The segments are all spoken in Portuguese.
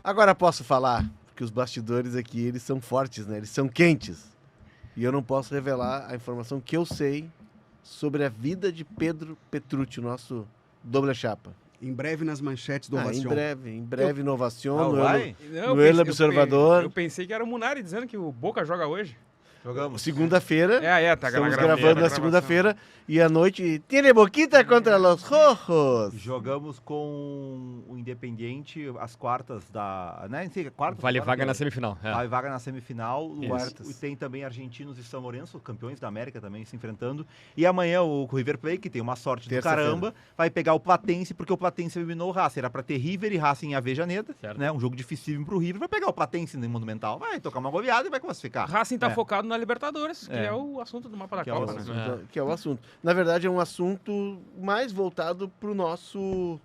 Agora posso falar, porque os bastidores aqui, eles são fortes, né? Eles são quentes. E eu não posso revelar a informação que eu sei sobre a vida de Pedro Petrucci, nosso doble chapa. Em breve nas manchetes do Ovação. Em breve, Inovação, Não, vai? no El Observador. Eu pensei que era o Munari dizendo que o Boca joga hoje. Jogamos. Segunda-feira. Tá Estamos gravando gravando na segunda-feira. E à noite, Tiene Boquita contra los Rojos. Jogamos com o Independiente as quartas da... Né? Quartas, Vale vaga na semifinal. Vale vaga na semifinal. Quartas. Tem também argentinos e São Lourenço, campeões da América também se enfrentando. E amanhã o River Plate, que tem uma sorte do caramba, vai pegar o Platense, porque o Platense eliminou o Racing. Era pra ter River e Racing em Avejaneda, né? Um jogo dificílimo pro River. Vai pegar o Platense no Monumental, vai tocar uma goleada e vai classificar. Racing tá focado na Libertadores, que é o assunto do mapa da Copa, né? Que é o assunto. Na verdade, é um assunto mais voltado pro nosso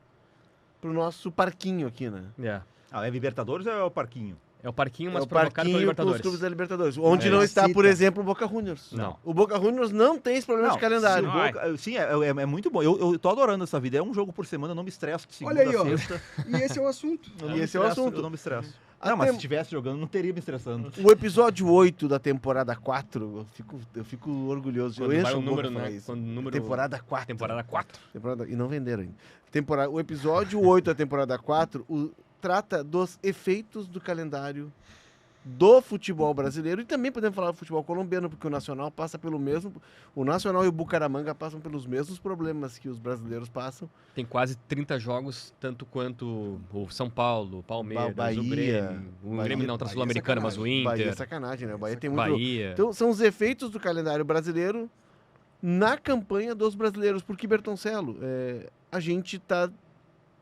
parquinho aqui, né? É Libertadores ou é o Parquinho? É o Parquinho, mas É o provocado parquinho pela Libertadores. os clubes da Libertadores. Onde não está, por exemplo, o Boca Juniors. Não. O Boca Juniors não tem esse problema de calendário. Sim, é muito bom. Eu tô adorando essa vida. É um jogo por semana, eu não me estresso de segunda Olha aí, ó. a sexta. E esse é o assunto. Eu não me estresso. Não, mas se estivesse jogando, não teria me estressando. O episódio 8 da temporada 4, eu fico orgulhoso. Quando eu vai encho o o número, boca pra né? isso. Quando o número... Temporada 4. Temporada 4. E não venderam ainda. O episódio 8 da temporada 4 trata dos efeitos do calendário do futebol brasileiro e também podemos falar do futebol colombiano, porque o Nacional passa pelo mesmo... O Nacional e o Bucaramanga passam pelos mesmos problemas que os brasileiros passam. Tem quase 30 jogos, tanto quanto o São Paulo, o Palmeiras, Bahia, o Grêmio. O Grêmio não tá sul-americano, mas o Inter. Bahia é sacanagem, né? O Bahia tem muito... Bahia. Então, são os efeitos do calendário brasileiro na campanha dos brasileiros. Porque, Bertoncello, a gente tá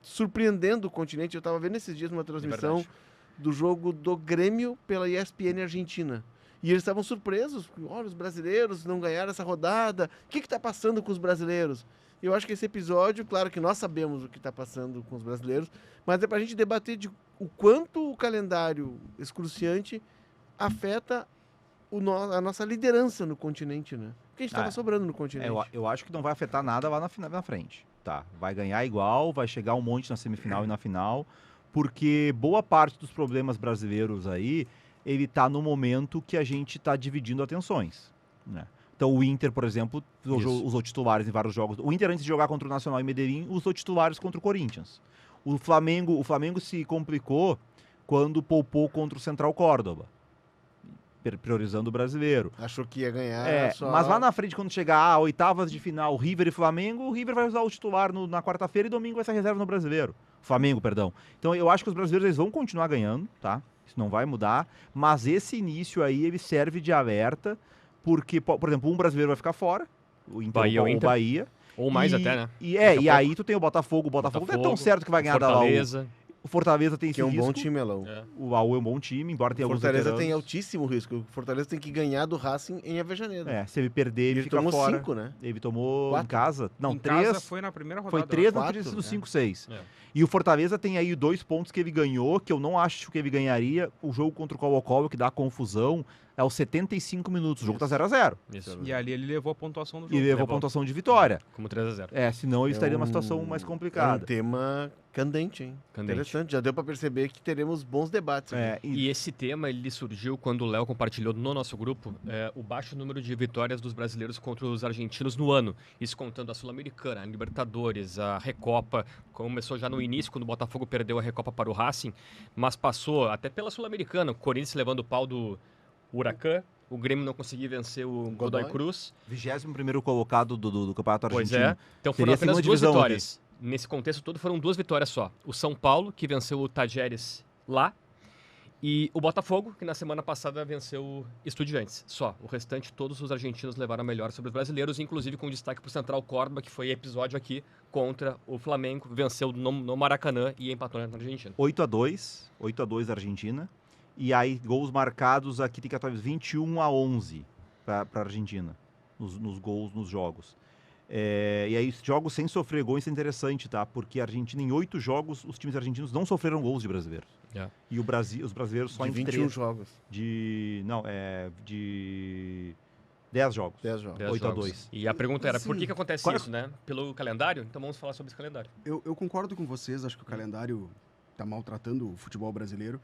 surpreendendo o continente. Eu estava vendo esses dias uma transmissão do jogo do Grêmio pela ESPN Argentina. E eles estavam surpresos. Olha, os brasileiros não ganharam essa rodada. O que está passando com os brasileiros? Eu acho que esse episódio, claro que nós sabemos o que está passando com os brasileiros, mas é para a gente debater o quanto o calendário excruciante afeta a nossa liderança no continente, né? Porque a gente estava sobrando no continente. Eu acho que não vai afetar nada lá na frente. Tá, vai ganhar igual, vai chegar um monte na semifinal e na final, porque boa parte dos problemas brasileiros aí, ele tá no momento que a gente tá dividindo atenções, né? Então o Inter, por exemplo, usou titulares em vários jogos. O Inter, antes de jogar contra o Nacional e Medellín, usou titulares contra o Corinthians. O Flamengo se complicou quando poupou contra o Central Córdoba, priorizando o brasileiro. Achou que ia ganhar mas lá na frente, quando chegar a oitavas de final, River e Flamengo, o River vai usar o titular na quarta-feira e domingo vai ser reserva no brasileiro. Flamengo, perdão. Então eu acho que os brasileiros eles vão continuar ganhando, tá? Isso não vai mudar, mas esse início aí, ele serve de alerta, porque, por exemplo, um brasileiro vai ficar fora, o Inter ou o Bahia. Ou mais até, né? E aí tu tem o Botafogo não é tão certo que vai ganhar da Laú. O Fortaleza tem esse risco. Que é um bom time, Elão. O Laú é um bom time, embora tenha alguns veteranos. Fortaleza tem altíssimo risco. O Fortaleza tem que ganhar do Racing em Avejaneda. Se ele perder, ele fica tomou fora. 5, né? Ele tomou 4. Em casa. Não, em 3. Casa foi na primeira rodada. Foi 3, não 4, teria sido 5, 6. E o Fortaleza tem aí 2 pontos que ele ganhou, que eu não acho que ele ganharia. O jogo contra o Colo-Colo, que dá confusão, é aos 75 minutos. O jogo tá 0-0. E ali ele levou a pontuação do jogo. E levou a pontuação de vitória. Como 3-0. Senão ele estaria numa situação mais complicada. É um tema candente, hein? Interessante. Já deu para perceber que teremos bons debates. E esse tema, ele surgiu quando o Léo compartilhou no nosso grupo o baixo número de vitórias dos brasileiros contra os argentinos no ano. Isso contando a Sul-Americana, a Libertadores, a Recopa. Começou já no início, quando o Botafogo perdeu a Recopa para o Racing, mas passou até pela Sul-Americana, o Corinthians levando o pau do Huracan, o Grêmio não conseguia vencer o Godoy Cruz. 21º colocado do Campeonato Argentino. Pois é, então foram apenas 2 vitórias. Nesse contexto todo foram 2 vitórias só. O São Paulo, que venceu o Tajeres lá, e o Botafogo, que na semana passada venceu o Estudiantes. Só. O restante, todos os argentinos levaram a melhor sobre os brasileiros, inclusive com destaque para o Central Córdoba, que foi episódio aqui contra o Flamengo, venceu no Maracanã e empatou na Argentina. 8-2 Argentina. E aí, gols marcados aqui tem que atuar 21-11 para a Argentina, nos gols, nos jogos. E aí, jogos sem sofrer gols, isso é interessante, tá? Porque a Argentina, em 8 jogos, os times argentinos não sofreram gols de brasileiros. E os brasileiros só de em 21 jogos. 10 jogos. 10 jogos. 10 8 a jogos. 2. E a pergunta era, por Sim. que acontece Qual é- isso, né? Pelo calendário? Então vamos falar sobre esse calendário. Eu concordo com vocês, acho que o calendário está maltratando o futebol brasileiro.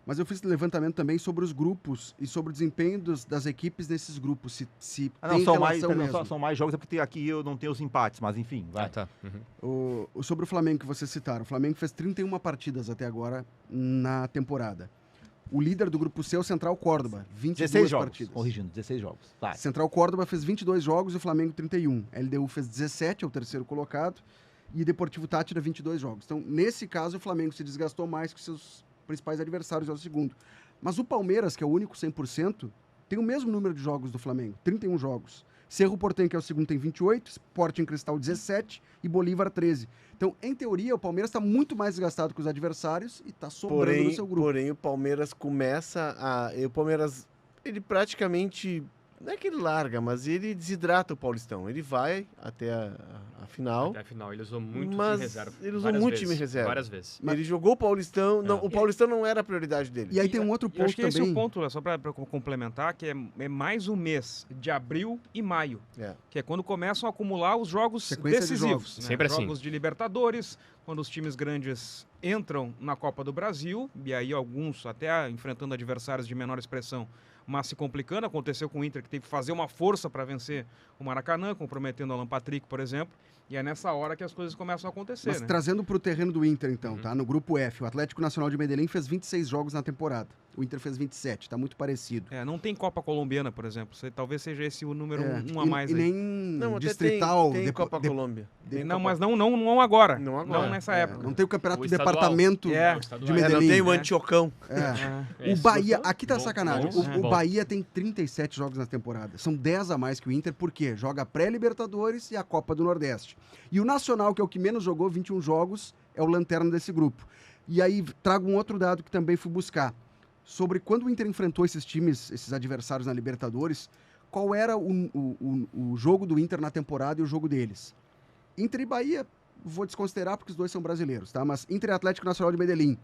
Mas eu fiz levantamento também sobre os grupos e sobre o desempenho das equipes nesses grupos. Se Ah, tem não, são mais, relação não, mesmo. são mais jogos, é porque aqui eu não tenho os empates, mas enfim, vai. Ah, tá. Uhum. Sobre o Flamengo que vocês citaram. O Flamengo fez 31 partidas até agora na temporada. O líder do grupo C é o Central Córdoba, 22 16 jogos, partidas. corrigindo, 16 jogos. Vai. Central Córdoba fez 22 jogos e o Flamengo 31. LDU fez 17, é o terceiro colocado. E Deportivo Táchira 22 jogos. Então, nesse caso, o Flamengo se desgastou mais que seus principais adversários, é o segundo. Mas o Palmeiras, que é o único 100%, tem o mesmo número de jogos do Flamengo, 31 jogos. Cerro Porteño, que é o segundo, tem 28, Sporting Cristal 17 e Bolívar 13. Então, em teoria, o Palmeiras está muito mais desgastado que os adversários e está sobrando no seu grupo. Porém, o Palmeiras começa a... O Palmeiras, ele praticamente... Não é que ele larga, mas ele desidrata o Paulistão. Ele vai até a final. Até a final, ele usou muito Mas time reserva. ele usou Várias muito vezes, time reserva. Várias vezes. Ele jogou o Paulistão. Não, É. o Paulistão não era a prioridade dele. E aí tem um outro E acho ponto que esse é também. o ponto, só para complementar, que é mais um mês de abril e maio, É. que é quando começam a acumular os jogos Sequência de decisivos. jogos. Né? Sempre assim. Jogos de Libertadores, quando os times grandes entram na Copa do Brasil, e aí alguns até enfrentando adversários de menor expressão, mas se complicando. Aconteceu com o Inter, que teve que fazer uma força para vencer o Maracanã, comprometendo o Alan Patrick, por exemplo. E é nessa hora que as coisas começam a acontecer, Mas né? trazendo para o terreno do Inter, então, tá? No grupo F, o Atlético Nacional de Medellín fez 26 jogos na temporada. O Inter fez 27, tá muito parecido. Não tem Copa Colombiana, por exemplo. Talvez seja esse o número um a e, mais e aí. nem Não, até distrital. tem depo- Copa de- Colômbia. Tem Não, Copa- mas não agora. Não agora. Não nessa é, época. não tem o campeonato O do estadual. departamento É. O estadual. de É, não Medellín. tem o né? Antiocão. É. Esse O Bahia, foi aqui tá bom, sacanagem. bom, O bom. Bahia tem 37 jogos na temporada. São 10 a mais que o Inter, por quê? Joga a pré-Libertadores e a Copa do Nordeste. E o Nacional, que é o que menos jogou, 21 jogos, é o lanterna desse grupo. E aí trago um outro dado que também fui buscar. Sobre quando o Inter enfrentou esses times, esses adversários na Libertadores, qual era o jogo do Inter na temporada e o jogo deles. Inter e Bahia, vou desconsiderar porque os dois são brasileiros, tá? Mas Inter e Atlético Nacional de Medellín.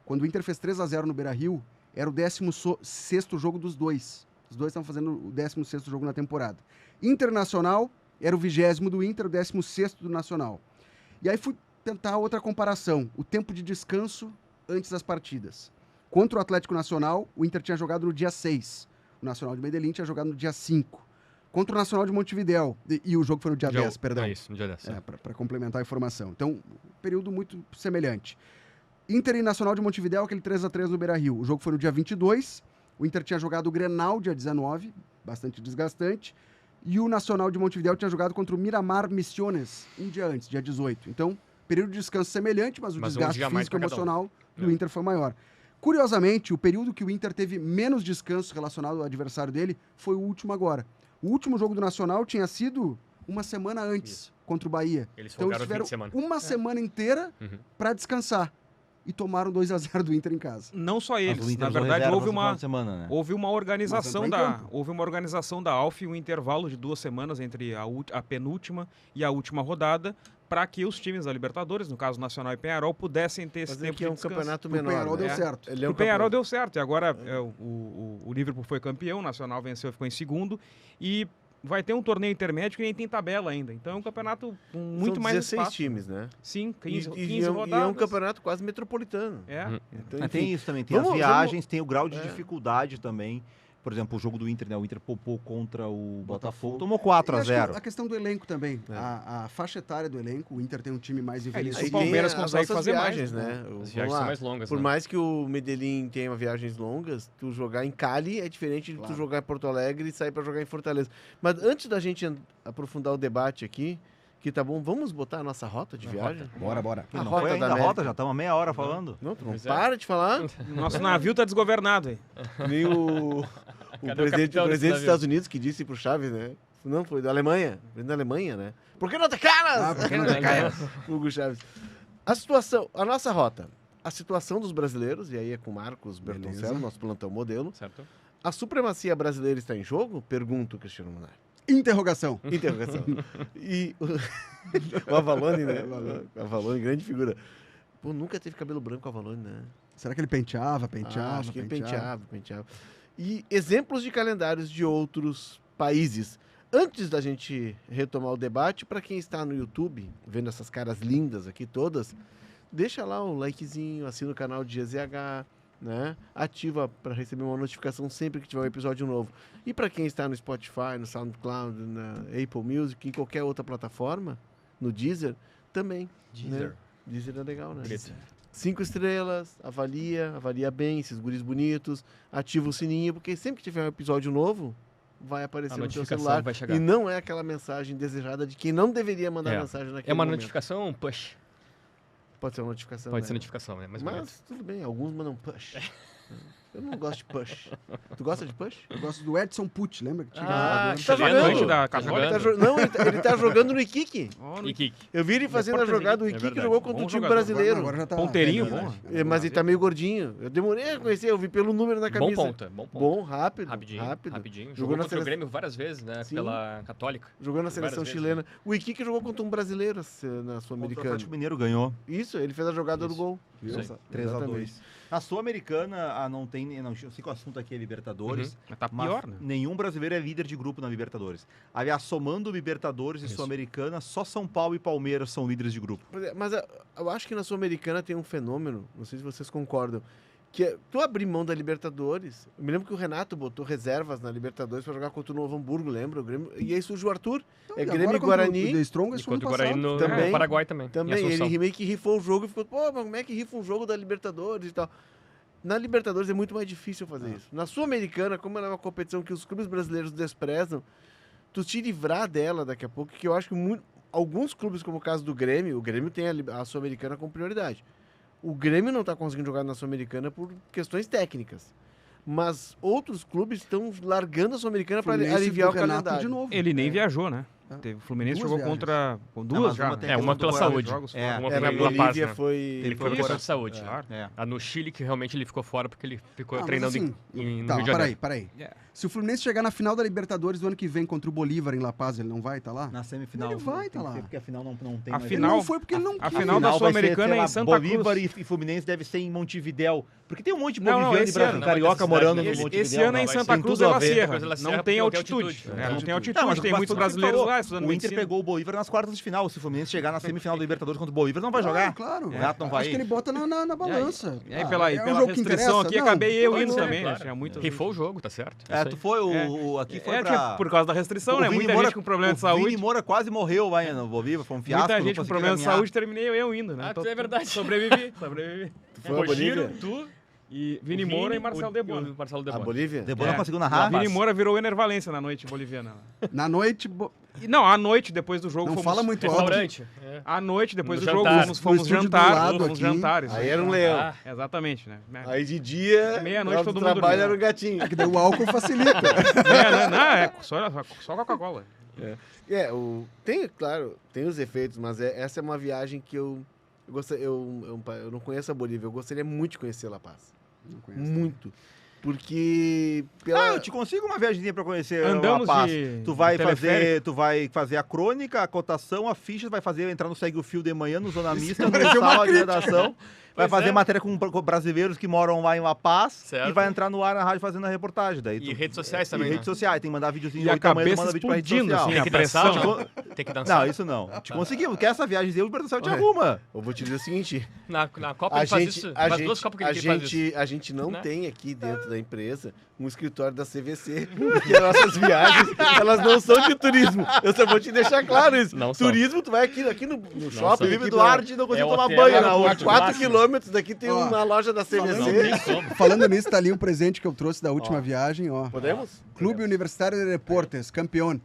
Quando o Inter fez 3-0 no Beira-Rio, era o 16º jogo dos dois. Os dois estavam fazendo o 16º jogo na temporada. Internacional era o 20º do Inter, o 16º do Nacional. E aí fui tentar outra comparação. O tempo de descanso antes das partidas. Contra o Atlético Nacional, o Inter tinha jogado no dia 6. O Nacional de Medellín tinha jogado no dia 5. Contra o Nacional de Montevidéu. E o jogo foi no dia 10, perdão. É isso, no dia 10. Para complementar a informação. Então, período muito semelhante. Inter e Nacional de Montevidéu, aquele 3-3 no Beira-Rio. O jogo foi no dia 22. O Inter tinha jogado o Grenal dia 19, bastante desgastante. E o Nacional de Montevidéu tinha jogado contra o Miramar Misiones um dia antes, dia 18. Então, período de descanso semelhante, mas o desgaste dia mais físico e pra cada um. emocional do Inter foi maior. Curiosamente, o período que o Inter teve menos descanso relacionado ao adversário dele foi o último agora. O último jogo do Nacional tinha sido uma semana antes, contra o Bahia. Eles Então eles folgaram o fim tiveram de semana. uma semana inteira Uhum. para descansar. E tomaram 2-0 do Inter em casa. Não só Mas eles. o Inter Na usou verdade, reservas houve no final uma, de semana, né? houve uma organização Mas entrou em campo. houve uma organização da ALF, um intervalo de 2 semanas entre a penúltima e a última rodada, para que os times da Libertadores, no caso Nacional e Peñarol, pudessem ter esse Fazer tempo que de é um descanso. campeonato Pro menor. Peñarol né? deu certo. Ele é um O Peñarol campeonato- deu certo, e agora o Liverpool foi campeão, o Nacional venceu e ficou em segundo, e vai ter um torneio intermédio que nem tem tabela ainda. Então é um campeonato com muito São mais 16 espaço. times, né? Sim, 15, E 15 é rodadas. um campeonato quase metropolitano. É. Uhum. Então, Mas tem enfim, isso também, tem vamos- as viagens, tem o grau de É. dificuldade também. Por exemplo, o jogo do Inter, né? O Inter poupou contra o Botafogo, Botafogo. tomou E 4-0. acho que a questão do elenco também. É. A faixa etária do elenco, o Inter tem um time mais isso envelhecido. aí o Palmeiras tem as consegue nossas fazer mais, viagens, né? né? As Vamos viagens lá. são mais longas, Por né? mais que o Medellín tenha viagens longas, tu jogar em Cali é diferente de Claro. tu jogar em Porto Alegre e sair para jogar em Fortaleza. Mas antes da gente aprofundar o debate aqui, que tá bom, vamos botar a nossa rota de viagem? Bora, bora. A Não rota foi da ainda a América. rota, já estamos meia hora falando. Não, tu não Pois é. para de falar. Nosso navio tá desgovernado aí. Que nem o Cadê o presidente, capitão o presidente desse dos navio? Estados Unidos que disse pro Chaves, né? Não, foi da Alemanha. Presidente da Alemanha, né? Por que não te calas? Ah, por que não te calas? Hugo Chaves. A situação, a nossa rota. A situação dos brasileiros, e aí é com Marcos Bertoncello, Beleza. nosso plantão modelo. Certo? A supremacia brasileira está em jogo? Pergunta o Cristiano Munari. Interrogação. Interrogação. E o Avalone, né? O Avalone, grande figura. Pô, nunca teve cabelo branco o Avalone, né? Será que ele penteava? Acho que ele penteava. E exemplos de calendários de outros países. Antes da gente retomar o debate, para quem está no YouTube, vendo essas caras lindas aqui todas, deixa lá um likezinho, assina o canal de GZH, né? Ativa para receber uma notificação sempre que tiver um episódio novo. E para quem está no Spotify, no SoundCloud, na Apple Music, em qualquer outra plataforma, no Deezer, também. Deezer. Né? Deezer é legal, né? Grito. 5 estrelas, avalia bem esses guris bonitos, ativa o sininho, porque sempre que tiver um episódio novo, vai aparecer A no teu notificação celular. vai chegar. E não é aquela mensagem desejada de quem não deveria mandar mensagem naquele É uma momento. notificação ou um push? Pode ser uma notificação. Pode né? ser notificação, né? Mas tudo bem, alguns mandam push. Eu não gosto de push. Tu gosta de push? Eu gosto do Edson Pucci, lembra? Que tinha Ah, jogado? tá chileno, jogando. da tá Católica. Ele tá jogando. não, ele tá jogando no Iquique. E Kik. Eu vi ele fazendo a Repórter jogada, o é Iquique verdade. jogou contra Bom o time jogador. brasileiro. Agora já tá Ponteirinho, velho, bom. né? Mas ele tá meio gordinho. Eu demorei a conhecer, eu vi pelo número na Bom camisa. ponta, bom ponta. Bom, rápido. Rapidinho, rápido. rapidinho. Jogou Jogou na contra o seleção- Grêmio várias vezes, né? Sim. Pela Católica. Jogou na seleção Várias vezes, chilena. O Iquique jogou contra um brasileiro na Contra o Sul-Americana. Atlético Mineiro ganhou. Isso, ele fez a jogada do Isso. gol. Isso aí. Exatamente. 3-2. Na Sul-Americana, não tem. Não, eu sei que o assunto aqui é Libertadores. Mas tá Mas pior, né? nenhum brasileiro é líder de grupo na Libertadores. Aliás, somando Libertadores e Isso. Sul-Americana, só São Paulo e Palmeiras são líderes de grupo. Mas eu acho que na Sul-Americana tem um fenômeno, não sei se vocês concordam, que é tu abrir mão da Libertadores. Eu me lembro que o Renato botou reservas na Libertadores para jogar contra o Novo Hamburgo, lembra? O Grêmio, e aí surge o Arthur, Então, é e Grêmio agora e contra Guarani. O The Strongest E foi ano contra o Guarani passado. no Também. Paraguai também. em Também, Assunção. ele meio que rifou o jogo e ficou, pô, mas como é que rifa um jogo da Libertadores e tal? Na Libertadores é muito mais difícil fazer isso. Na Sul-Americana, como ela é uma competição que os clubes brasileiros desprezam, tu te livrar dela daqui a pouco, que eu acho que alguns clubes, como o caso do Grêmio, o Grêmio tem a Sul-Americana como prioridade. O Grêmio não está conseguindo jogar na Sul-Americana por questões técnicas. Mas outros clubes estão largando a Sul-Americana para Fluminense aliviar o do Renato calendário. de novo. Ele nem viajou, né? É. O Fluminense Duas jogou viagens. contra. Com mas duas já. uma tem- É, uma pela dois saúde. jogos É. fora. Uma É, na foi La Paz, Bolívia né? foi... Ele foi Isso. por questão de saúde. Claro. É. A no Chile, que realmente ele ficou fora porque ele ficou Ah, mas treinando assim, no Tá, Rio de Janeiro. peraí. Yeah. Se o Fluminense chegar na final da Libertadores do ano que vem contra o Bolívar em La Paz, ele não vai estar lá? Na semifinal. Ele vai tem tá que lá. ser, porque a final não tem A mais. final- Ele não foi porque ele não A quis. final da vai ser, Sul-Americana sei é lá, em Santa Bolívar Cruz. e Fluminense deve ser em Montevidéu. Porque tem um monte de Não, boliviano esse e brasileiro ano, não vai ter carioca essa morando cidade. no Esse Montevidéu. ano é em vai Santa tem Cruz tudo de a La ver. Sierra. Coisa da Sierra Não tem porque é altitude. altitude. É, não tem altitude, Não, mas tem quase muitos todo mundo brasileiros falou. lá estudando O Inter medicina. pegou o Bolívar nas quartas de final. Se o Fluminense chegar na semifinal da Libertadores contra o Bolívar, não vai jogar. Claro. O Renato não vai Acho que ir. ele bota na balança. E aí, Ah, pela é um pela jogo que restrição interessa? aqui, Não, acabei eu claro, indo é, também. claro. Tinha muitas... Rifou o jogo, tá certo. É, Isso tu aí. foi, aqui foi É, pra... por causa da restrição, né? O Vini Muita Moura- gente com problema de O Vini saúde. Moura quase morreu lá no Bolívar, foi um fiasco. Muita não gente com conseguia problema de caminhar. saúde, terminei eu indo, né? Ah, é verdade. Sobrevivi. Tu foi a Bolívia? tu, E Vini Moura e Marcelo Debona. Marcelo A Debona. Bolívia? Debona É. conseguiu narrar. Vini Moura virou o Enervalência na noite boliviana. Na noite, E não, à noite, depois do jogo, não fomos... fala muito alto. Restaurante. É. À noite, depois No do jogo, jantar. fomos No estúdio do jantar. lado Fomos aqui. jantares. Aí era um leão. Ah, Exatamente, né? Aí de dia, Meia-noite na hora todo do mundo trabalho dormindo. era um gatinho. É que daí o álcool facilita. Só Coca-Cola. Tem, claro, tem os efeitos, mas essa é uma viagem que eu não conheço a Bolívia, eu gostaria muito de conhecer La Paz. Não conheço. Muito. Porque Eu te consigo uma viagemzinha pra conhecer Andamos La Paz. de Tu vai teleférico. fazer a crônica, a cotação, a ficha, vai entrar no Segue o Fio de manhã, no Zona Mista, no pareceu uma sala de crítica. redação. Vai Pois fazer é. matéria com brasileiros que moram lá em La Paz Certo. e vai entrar no ar na rádio fazendo a reportagem. Daí E redes sociais também, E né? redes sociais, tem que mandar videozinho E a 8 da manhã, tu cabeça manda vídeo pra rede explodindo, social. assim, Tem a que dançar, pressão. né? Tem que dançar. Não, isso não. Te conseguimos, porque essa viagem o Bertocel te arruma. eu vou te dizer o seguinte, Na Copa ele faz isso. Faz duas Copas que ele faz isso. a gente não Né? tem aqui dentro da empresa um escritório da CVC, porque as nossas viagens, elas não são de turismo. Eu só vou te deixar claro isso. Não são. Turismo, tu vai aqui no shopping, Felipe aqui Duarte não conseguiu tomar hotel, banho na a última. 4 quilômetros daqui tem Ó, uma loja da Não CVC. tem como. Falando nisso, tá ali um presente que eu trouxe da última viagem, ó. Podemos? Clube Universitário de Deportes, campeão.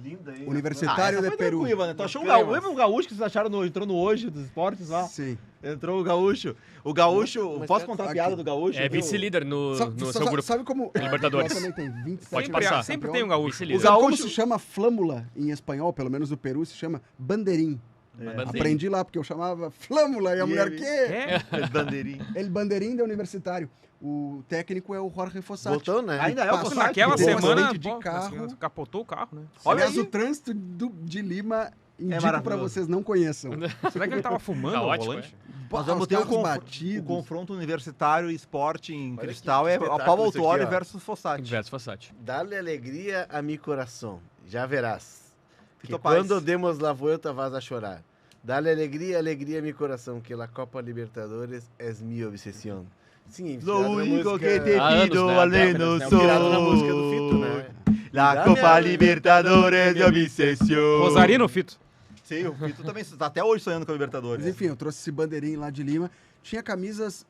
Linda aí. Universitário de Peru. Né? Tu achou Cremas. lembra o gaúcho que vocês acharam entrou no Hoje dos esportes lá? Sim. Entrou o gaúcho. O gaúcho, Mas posso tá- contar a aqui. piada do gaúcho? É vice-líder no seu grupo. Sabe como... Libertadores. Também tem 27 Pode Sempre, passar. sempre tem um gaúcho. Vice-líder. Sabe como gaúcho- se chama flâmula em espanhol, pelo menos no Peru, se chama bandeirim. Bandeirinha. Aprendi lá, porque eu chamava flâmula e a mulher, ele- que? É? Bandeirinha. Ele bandeirim da Universitário. O técnico é o Jorge Fossati. Voltou, né? Ainda é o Passa Fossati. Naquela Deu um semana, acidente de carro. capotou o carro, né? Olha Aliás, aí. o trânsito de Lima indico maravilhoso. pra vocês não conheçam. Será que ele tava fumando ao Caótico, volante? Nós vamos os ter o carros batidos. confronto universitário e esporte em Olha Cristal, que é a espetáculo Paulo isso aqui, Autuori ó. versus Fossati. Verso Fossati. Dá-lhe alegria a mi coração, já verás. Que Fito Paz. quando demos la vuelta vas a chorar. Dá-lhe alegria a mi coração, que la Copa Libertadores es mi obsesión. Sim, inspirado Lo na único música- que te Há anos, pido, né? além Décadas, do né? sol. Inspirado na música do Fito, né? La Dá-me Copa a- Libertadores de obsessão. Rosarino, Fito. Sim, o Fito também está até hoje sonhando com a Libertadores. Mas enfim, eu trouxe esse bandeirinho lá de Lima. Tinha camisas...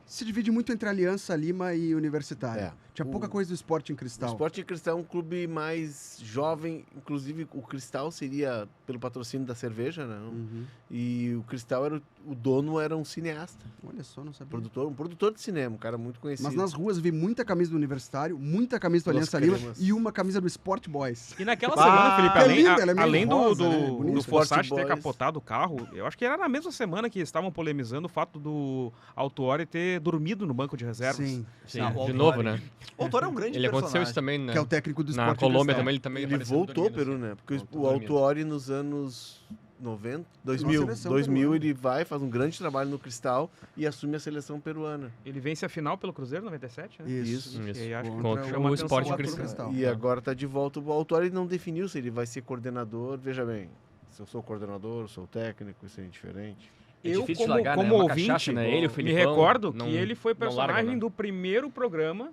Se divide muito entre Aliança Lima e Universitário. É. Tinha pouca coisa do esporte em O Cristal. Esporte Cristal é um clube mais jovem, inclusive o Cristal seria pelo patrocínio da cerveja, né? Uhum. E o Cristal o dono era um cineasta, Olha só, não sabia. um produtor de cinema, um cara muito conhecido. Mas nas ruas eu vi muita camisa do Universitário, muita camisa do Los Aliança Lima cremas. e uma camisa do Sport Boys. E naquela Ah, semana, Felipe, é além, linda, ela é meio além rosa, né? do Bonito. Fossati Sport ter Boys. capotado o carro, eu acho que era na mesma semana que estavam polemizando o fato do Autuori ter dormido no banco de reservas. Sim. Sim, Não, o de Autuori- novo, né? O Autuori é um grande Ele aconteceu personagem. isso também, né? Que é o técnico do Na Sport Colômbia Cristal. também, ele também Ele apareceu voltou, dormindo, Peru, assim. né? Porque Voltou o dormindo. Autuori nos anos 90, 2000, seleção 2000 peruana. ele vai, faz um grande trabalho no Cristal e assume a seleção peruana. Ele vence a final pelo Cruzeiro 97, né? Isso. Isso. E acho que Contra chama o atenção Sport lá Cristal. pro- E agora tá de volta. O Autuori não definiu se ele vai ser coordenador. Veja bem, se eu sou coordenador, sou técnico, isso é indiferente. É Eu, difícil de como, largar, né? como Uma ouvinte, cachaça, né? Ele, o me Felipão, recordo não- que ele foi não larga, personagem né? do primeiro programa,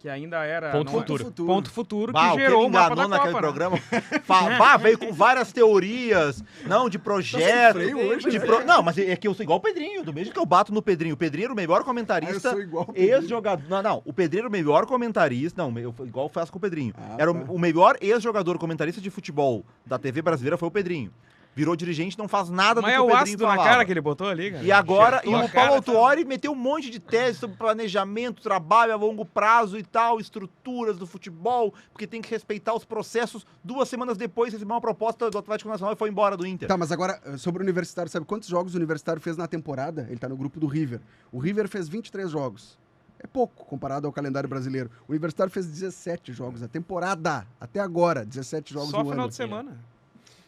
que ainda era... Ponto não- Futuro. Ponto Futuro, Bah, que o gerou ele o mapa enganou da naquele Copa, né? programa. Veio com várias teorias, não, de projeto. freio hoje, de Não, mas é que eu sou igual o Pedrinho, do mesmo que eu bato no Pedrinho. O Pedrinho era o melhor Ah, eu comentarista. sou igual o Pedrinho. Ex-jogador. Não, o Pedrinho era o melhor comentarista. Não, igual eu faço com o Pedrinho. Ah, Era tá. o melhor ex-jogador comentarista de futebol da TV brasileira foi o Pedrinho. Virou dirigente, não faz nada Mas do é que o o Pedrinho ácido na falava. cara que ele botou ali, cara. E agora, Acertou a o cara, Paulo Autuori meteu um monte de teses sobre planejamento, trabalho a longo prazo e tal, estruturas do futebol, porque tem que respeitar os processos. 2 semanas depois, recebeu uma proposta do Atlético Nacional e foi embora do Inter. Tá, mas agora, sobre o Universitário, sabe quantos jogos o Universitário fez na temporada? Ele tá no grupo do River. O River fez 23 jogos. É pouco comparado ao calendário brasileiro. O Universitário fez 17 jogos na temporada. Até agora, 17 jogos Só no final ano. de semana.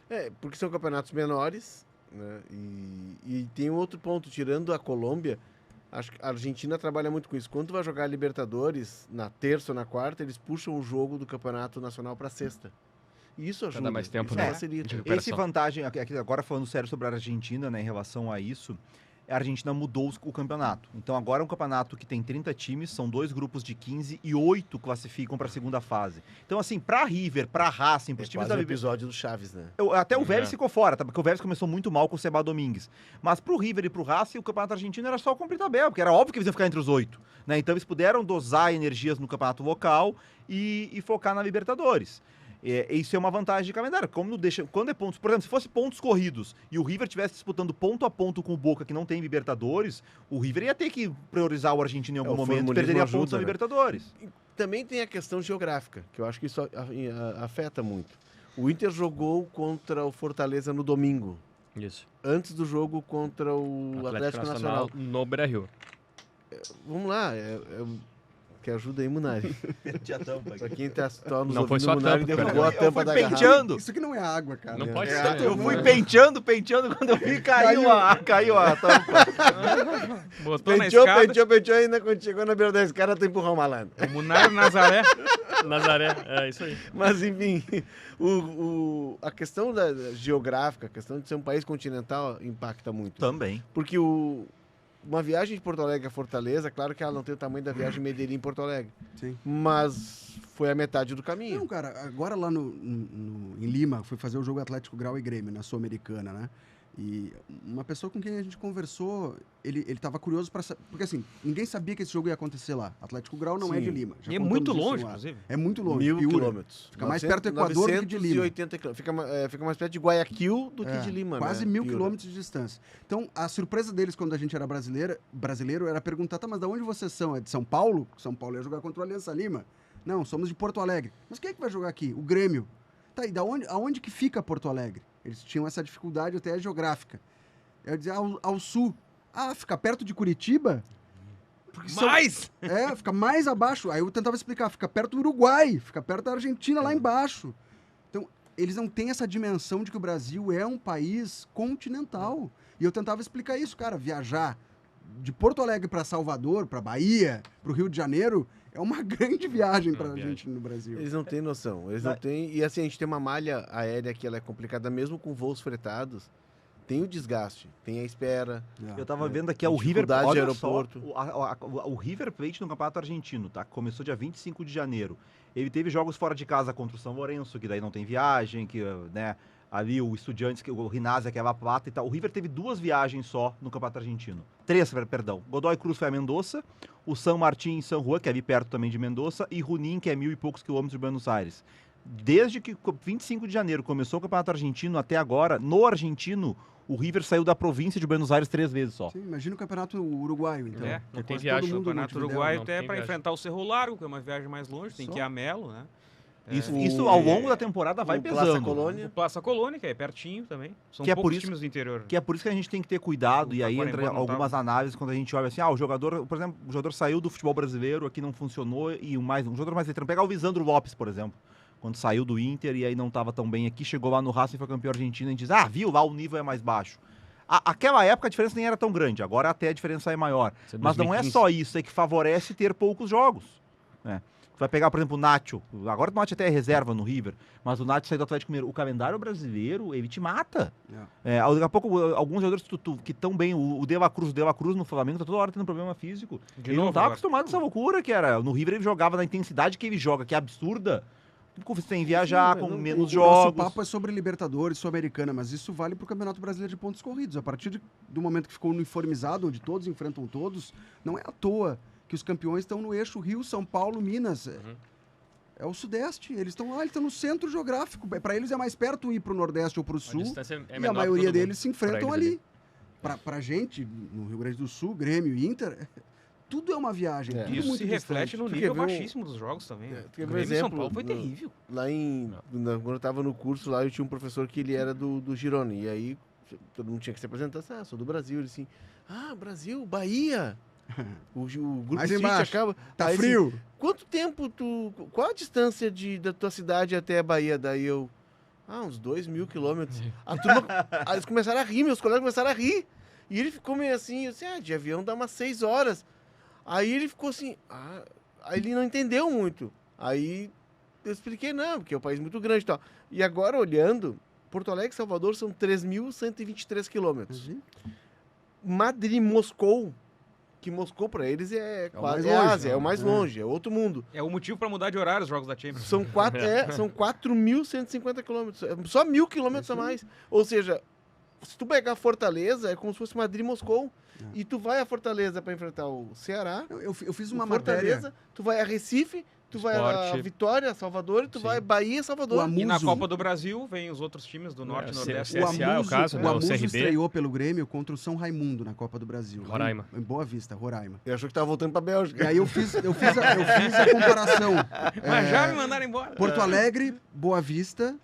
É, porque são campeonatos menores, né? E tem um outro ponto, tirando a Colômbia, acho que a Argentina trabalha muito com isso. Quando tu vai jogar Libertadores, na terça ou na quarta, eles puxam o jogo do Campeonato Nacional para sexta. E isso ajuda. dar mais tempo, isso né? facilita. De Esse recuperação. vantagem, agora falando sério sobre a Argentina, né, em relação a isso, a Argentina mudou o campeonato. Então agora é um campeonato que tem 30 times, são 2 grupos de 15 e 8 classificam para a segunda fase. Então assim, para River, para Racing, para É os times quase da o episódio do Chaves, né? até o Vélez É. ficou fora, tá? Porque o Vélez começou muito mal com o Seba Domingues. Mas pro River e pro Racing, o campeonato argentino era só cumprir tabela, porque era óbvio que eles iam ficar entre os 8. Né? Então eles puderam dosar energias no campeonato local e focar na Libertadores. Isso é uma vantagem de calendário. Quando é pontos, por exemplo, se fosse pontos corridos e o River estivesse disputando ponto a ponto com o Boca, que não tem Libertadores, o River ia ter que priorizar o argentino em algum o momento e formulismo perderia ajuda, pontos na né? Libertadores. Também tem a questão geográfica, que eu acho que isso afeta muito. O Inter jogou contra o Fortaleza no domingo, Isso. antes do jogo contra o Atlético Nacional. no Beira-Rio. Vamos lá, que ajuda aí, Munari. Pra quem tá só nos Não foi ouvindo, só a o Munari tampa, derrubou cara. a tampa da garrafa. penteando. Isso aqui não é água, cara. Não pode É, ser. Eu né? fui penteando, quando eu vi, caiu a tampa. Botou na Penteou, escada. penteou, ainda quando chegou na beira da escada, tu empurrou o malandro. O Munário Nazaré. Nazaré, é isso aí. Mas, enfim, a questão da geográfica, a questão de ser um país continental impacta muito. Também. Porque uma viagem de Porto Alegre a Fortaleza, claro que ela não tem o tamanho da viagem de Medellín em Porto Alegre. Sim. Mas foi a metade do caminho. Não, cara, agora lá em Lima, fui fazer o jogo Atlético Grau e Grêmio, na Sul-Americana, né? E uma pessoa com quem a gente conversou, ele tava curioso para saber. Porque assim, ninguém sabia que esse jogo ia acontecer lá. Atlético Grau não é Sim. de Lima. já E é contamos muito isso longe, lá. inclusive. É muito longe. 1000 Piura. quilômetros. Fica mais perto do Equador do que de Lima. 980 quilômetros. Fica mais perto de Guayaquil do que de Lima, quase né? 1000 Piura. quilômetros de distância. Então, a surpresa deles quando a gente era brasileiro era perguntar, tá, mas de onde vocês são? É de São Paulo? São Paulo ia jogar contra o Aliança Lima. Não, somos de Porto Alegre. Mas quem é que vai jogar aqui? O Grêmio. Tá, e aonde que fica Porto Alegre? Eles tinham essa dificuldade até geográfica. Eu dizia, ao sul. Ah, fica perto de Curitiba? Porque Mas... fica mais abaixo. Aí eu tentava explicar, fica perto do Uruguai, fica perto da Argentina lá embaixo. Então, eles não têm essa dimensão de que o Brasil é um país continental. E eu tentava explicar isso, cara, viajar de Porto Alegre para Salvador, para Bahia, para o Rio de Janeiro, é uma grande viagem para a gente no Brasil. Eles não têm noção, eles não têm... E assim, a gente tem uma malha aérea que ela é complicada, mesmo com voos fretados, tem o desgaste, tem a espera. Eu tava vendo aqui, a o River... dificuldade de olha só, aeroporto. o River Plate no Campeonato Argentino, tá? Começou dia 25 de janeiro. Ele teve jogos fora de casa contra o São Lourenço, que daí não tem viagem, que, né... Ali o Estudiantes, o Rinazzi, que é a Plata e tal. O River teve 2 viagens só no Campeonato Argentino. 3, perdão. Godoy Cruz foi a Mendoza, o San Martín em San Juan, que é ali perto também de Mendoza, e Junín, que é 1.000 e poucos quilômetros de Buenos Aires. Desde que 25 de janeiro começou o Campeonato Argentino até agora, no Argentino, o River saiu da província de Buenos Aires 3 vezes só. Sim, imagina o Campeonato Uruguaio, então. Não tem quase viagem. todo mundo. O Campeonato Uruguaio até tem para viagem. enfrentar o Cerro Largo, que é uma viagem mais longe, tem que ir a Melo, né? Isso ao longo da temporada vai o pesando. Plaza Colônia. O Plaza Colônia, que é pertinho também. São Que é poucos por isso- times do interior. Que é por isso que a gente tem que ter cuidado, O e aí Taquarembó entra não algumas tava. análises quando a gente olha assim, o jogador, por exemplo, o jogador saiu do futebol brasileiro, aqui não funcionou, e um jogador mais veterano. Pegar o Lisandro Lopes, por exemplo, quando saiu do Inter e aí não estava tão bem aqui, chegou lá no Racing e foi campeão argentino, e a gente diz, viu, lá o nível é mais baixo. Aquela época a diferença nem era tão grande, agora até a diferença é maior. Isso é Mas não é 2015. só isso, é que favorece ter poucos jogos. Né? Tu vai pegar, por exemplo, o Nacho. Agora o Nacho até é reserva no River, mas o Nacho saiu do Atlético Mineiro. O calendário brasileiro, ele te mata. Daqui a pouco, alguns jogadores que estão bem, o De La Cruz no Flamengo, tá toda hora tendo problema físico. De Ele não novo tava agora. acostumado com essa loucura que era. No River ele jogava na intensidade que ele joga, que é absurda. Sem viajar, Sim, com não- menos O nosso jogos. papo é sobre Libertadores, Sul-Americana, mas isso vale para o Campeonato Brasileiro de Pontos Corridos. A partir do momento que ficou uniformizado, onde todos enfrentam todos, não é à toa que os campeões estão no eixo Rio, São Paulo, Minas. É o Sudeste. Eles estão lá, eles estão no centro geográfico. Para eles é mais perto ir para o Nordeste ou para o A Sul. distância é E menor a que maioria todo mundo. deles se enfrentam Pra eles ali. Pra gente, no Rio Grande do Sul, Grêmio e Inter, tudo é uma viagem. É. Tudo Isso muito se reflete distante. no Tu nível quer ver um- baixíssimo dos jogos também. É, O tu quer ver um Grêmio em São exemplo Paulo foi no- terrível. Lá quando eu tava no curso lá, eu tinha um professor que ele era do Girona. E aí todo mundo tinha que se apresentar. Sou do Brasil. Ele assim, Brasil, Bahia. O grupo Mais City embaixo. acaba. Tá Aí, assim, frio. quanto tempo qual a distância da tua cidade até a Bahia? Daí eu, uns 2.000 quilômetros. A turma, aí eles começaram a rir, meus colegas começaram a rir. E ele ficou meio assim, eu disse, de avião dá umas 6 horas. Aí ele ficou assim, aí ele não entendeu muito. Aí eu expliquei, não, porque é um país muito grande e tal. E agora, olhando, Porto Alegre e Salvador são 3.123 quilômetros. Madrid, Moscou, que Moscou para eles é o quase mais longe, Ásia, é o mais é. longe, é outro mundo. É o motivo para mudar de horário os jogos da Champions. São 4.150 quilômetros, só 1.000 quilômetros a mais. Ou seja, se tu pegar Fortaleza, é como se fosse Madrid, Moscou. E tu vai a Fortaleza para enfrentar o Ceará. Eu fiz o uma Fortaleza, matéria. tu vai a Recife, tu vai a Sport. Vitória, Salvador, e tu Sim. vai a Bahia, Salvador. O Amu- E na Muso. Copa do Brasil, vem os outros times do Norte e Nordeste. CSA é o caso, né? O Amuso CRB. estreou pelo Grêmio contra o São Raimundo na Copa do Brasil. Roraima. Em Boa Vista, Roraima. Eu achou que tava voltando pra Bélgica. E aí eu fiz a comparação. Mas É, já me mandaram embora. Porto Alegre, Boa Vista.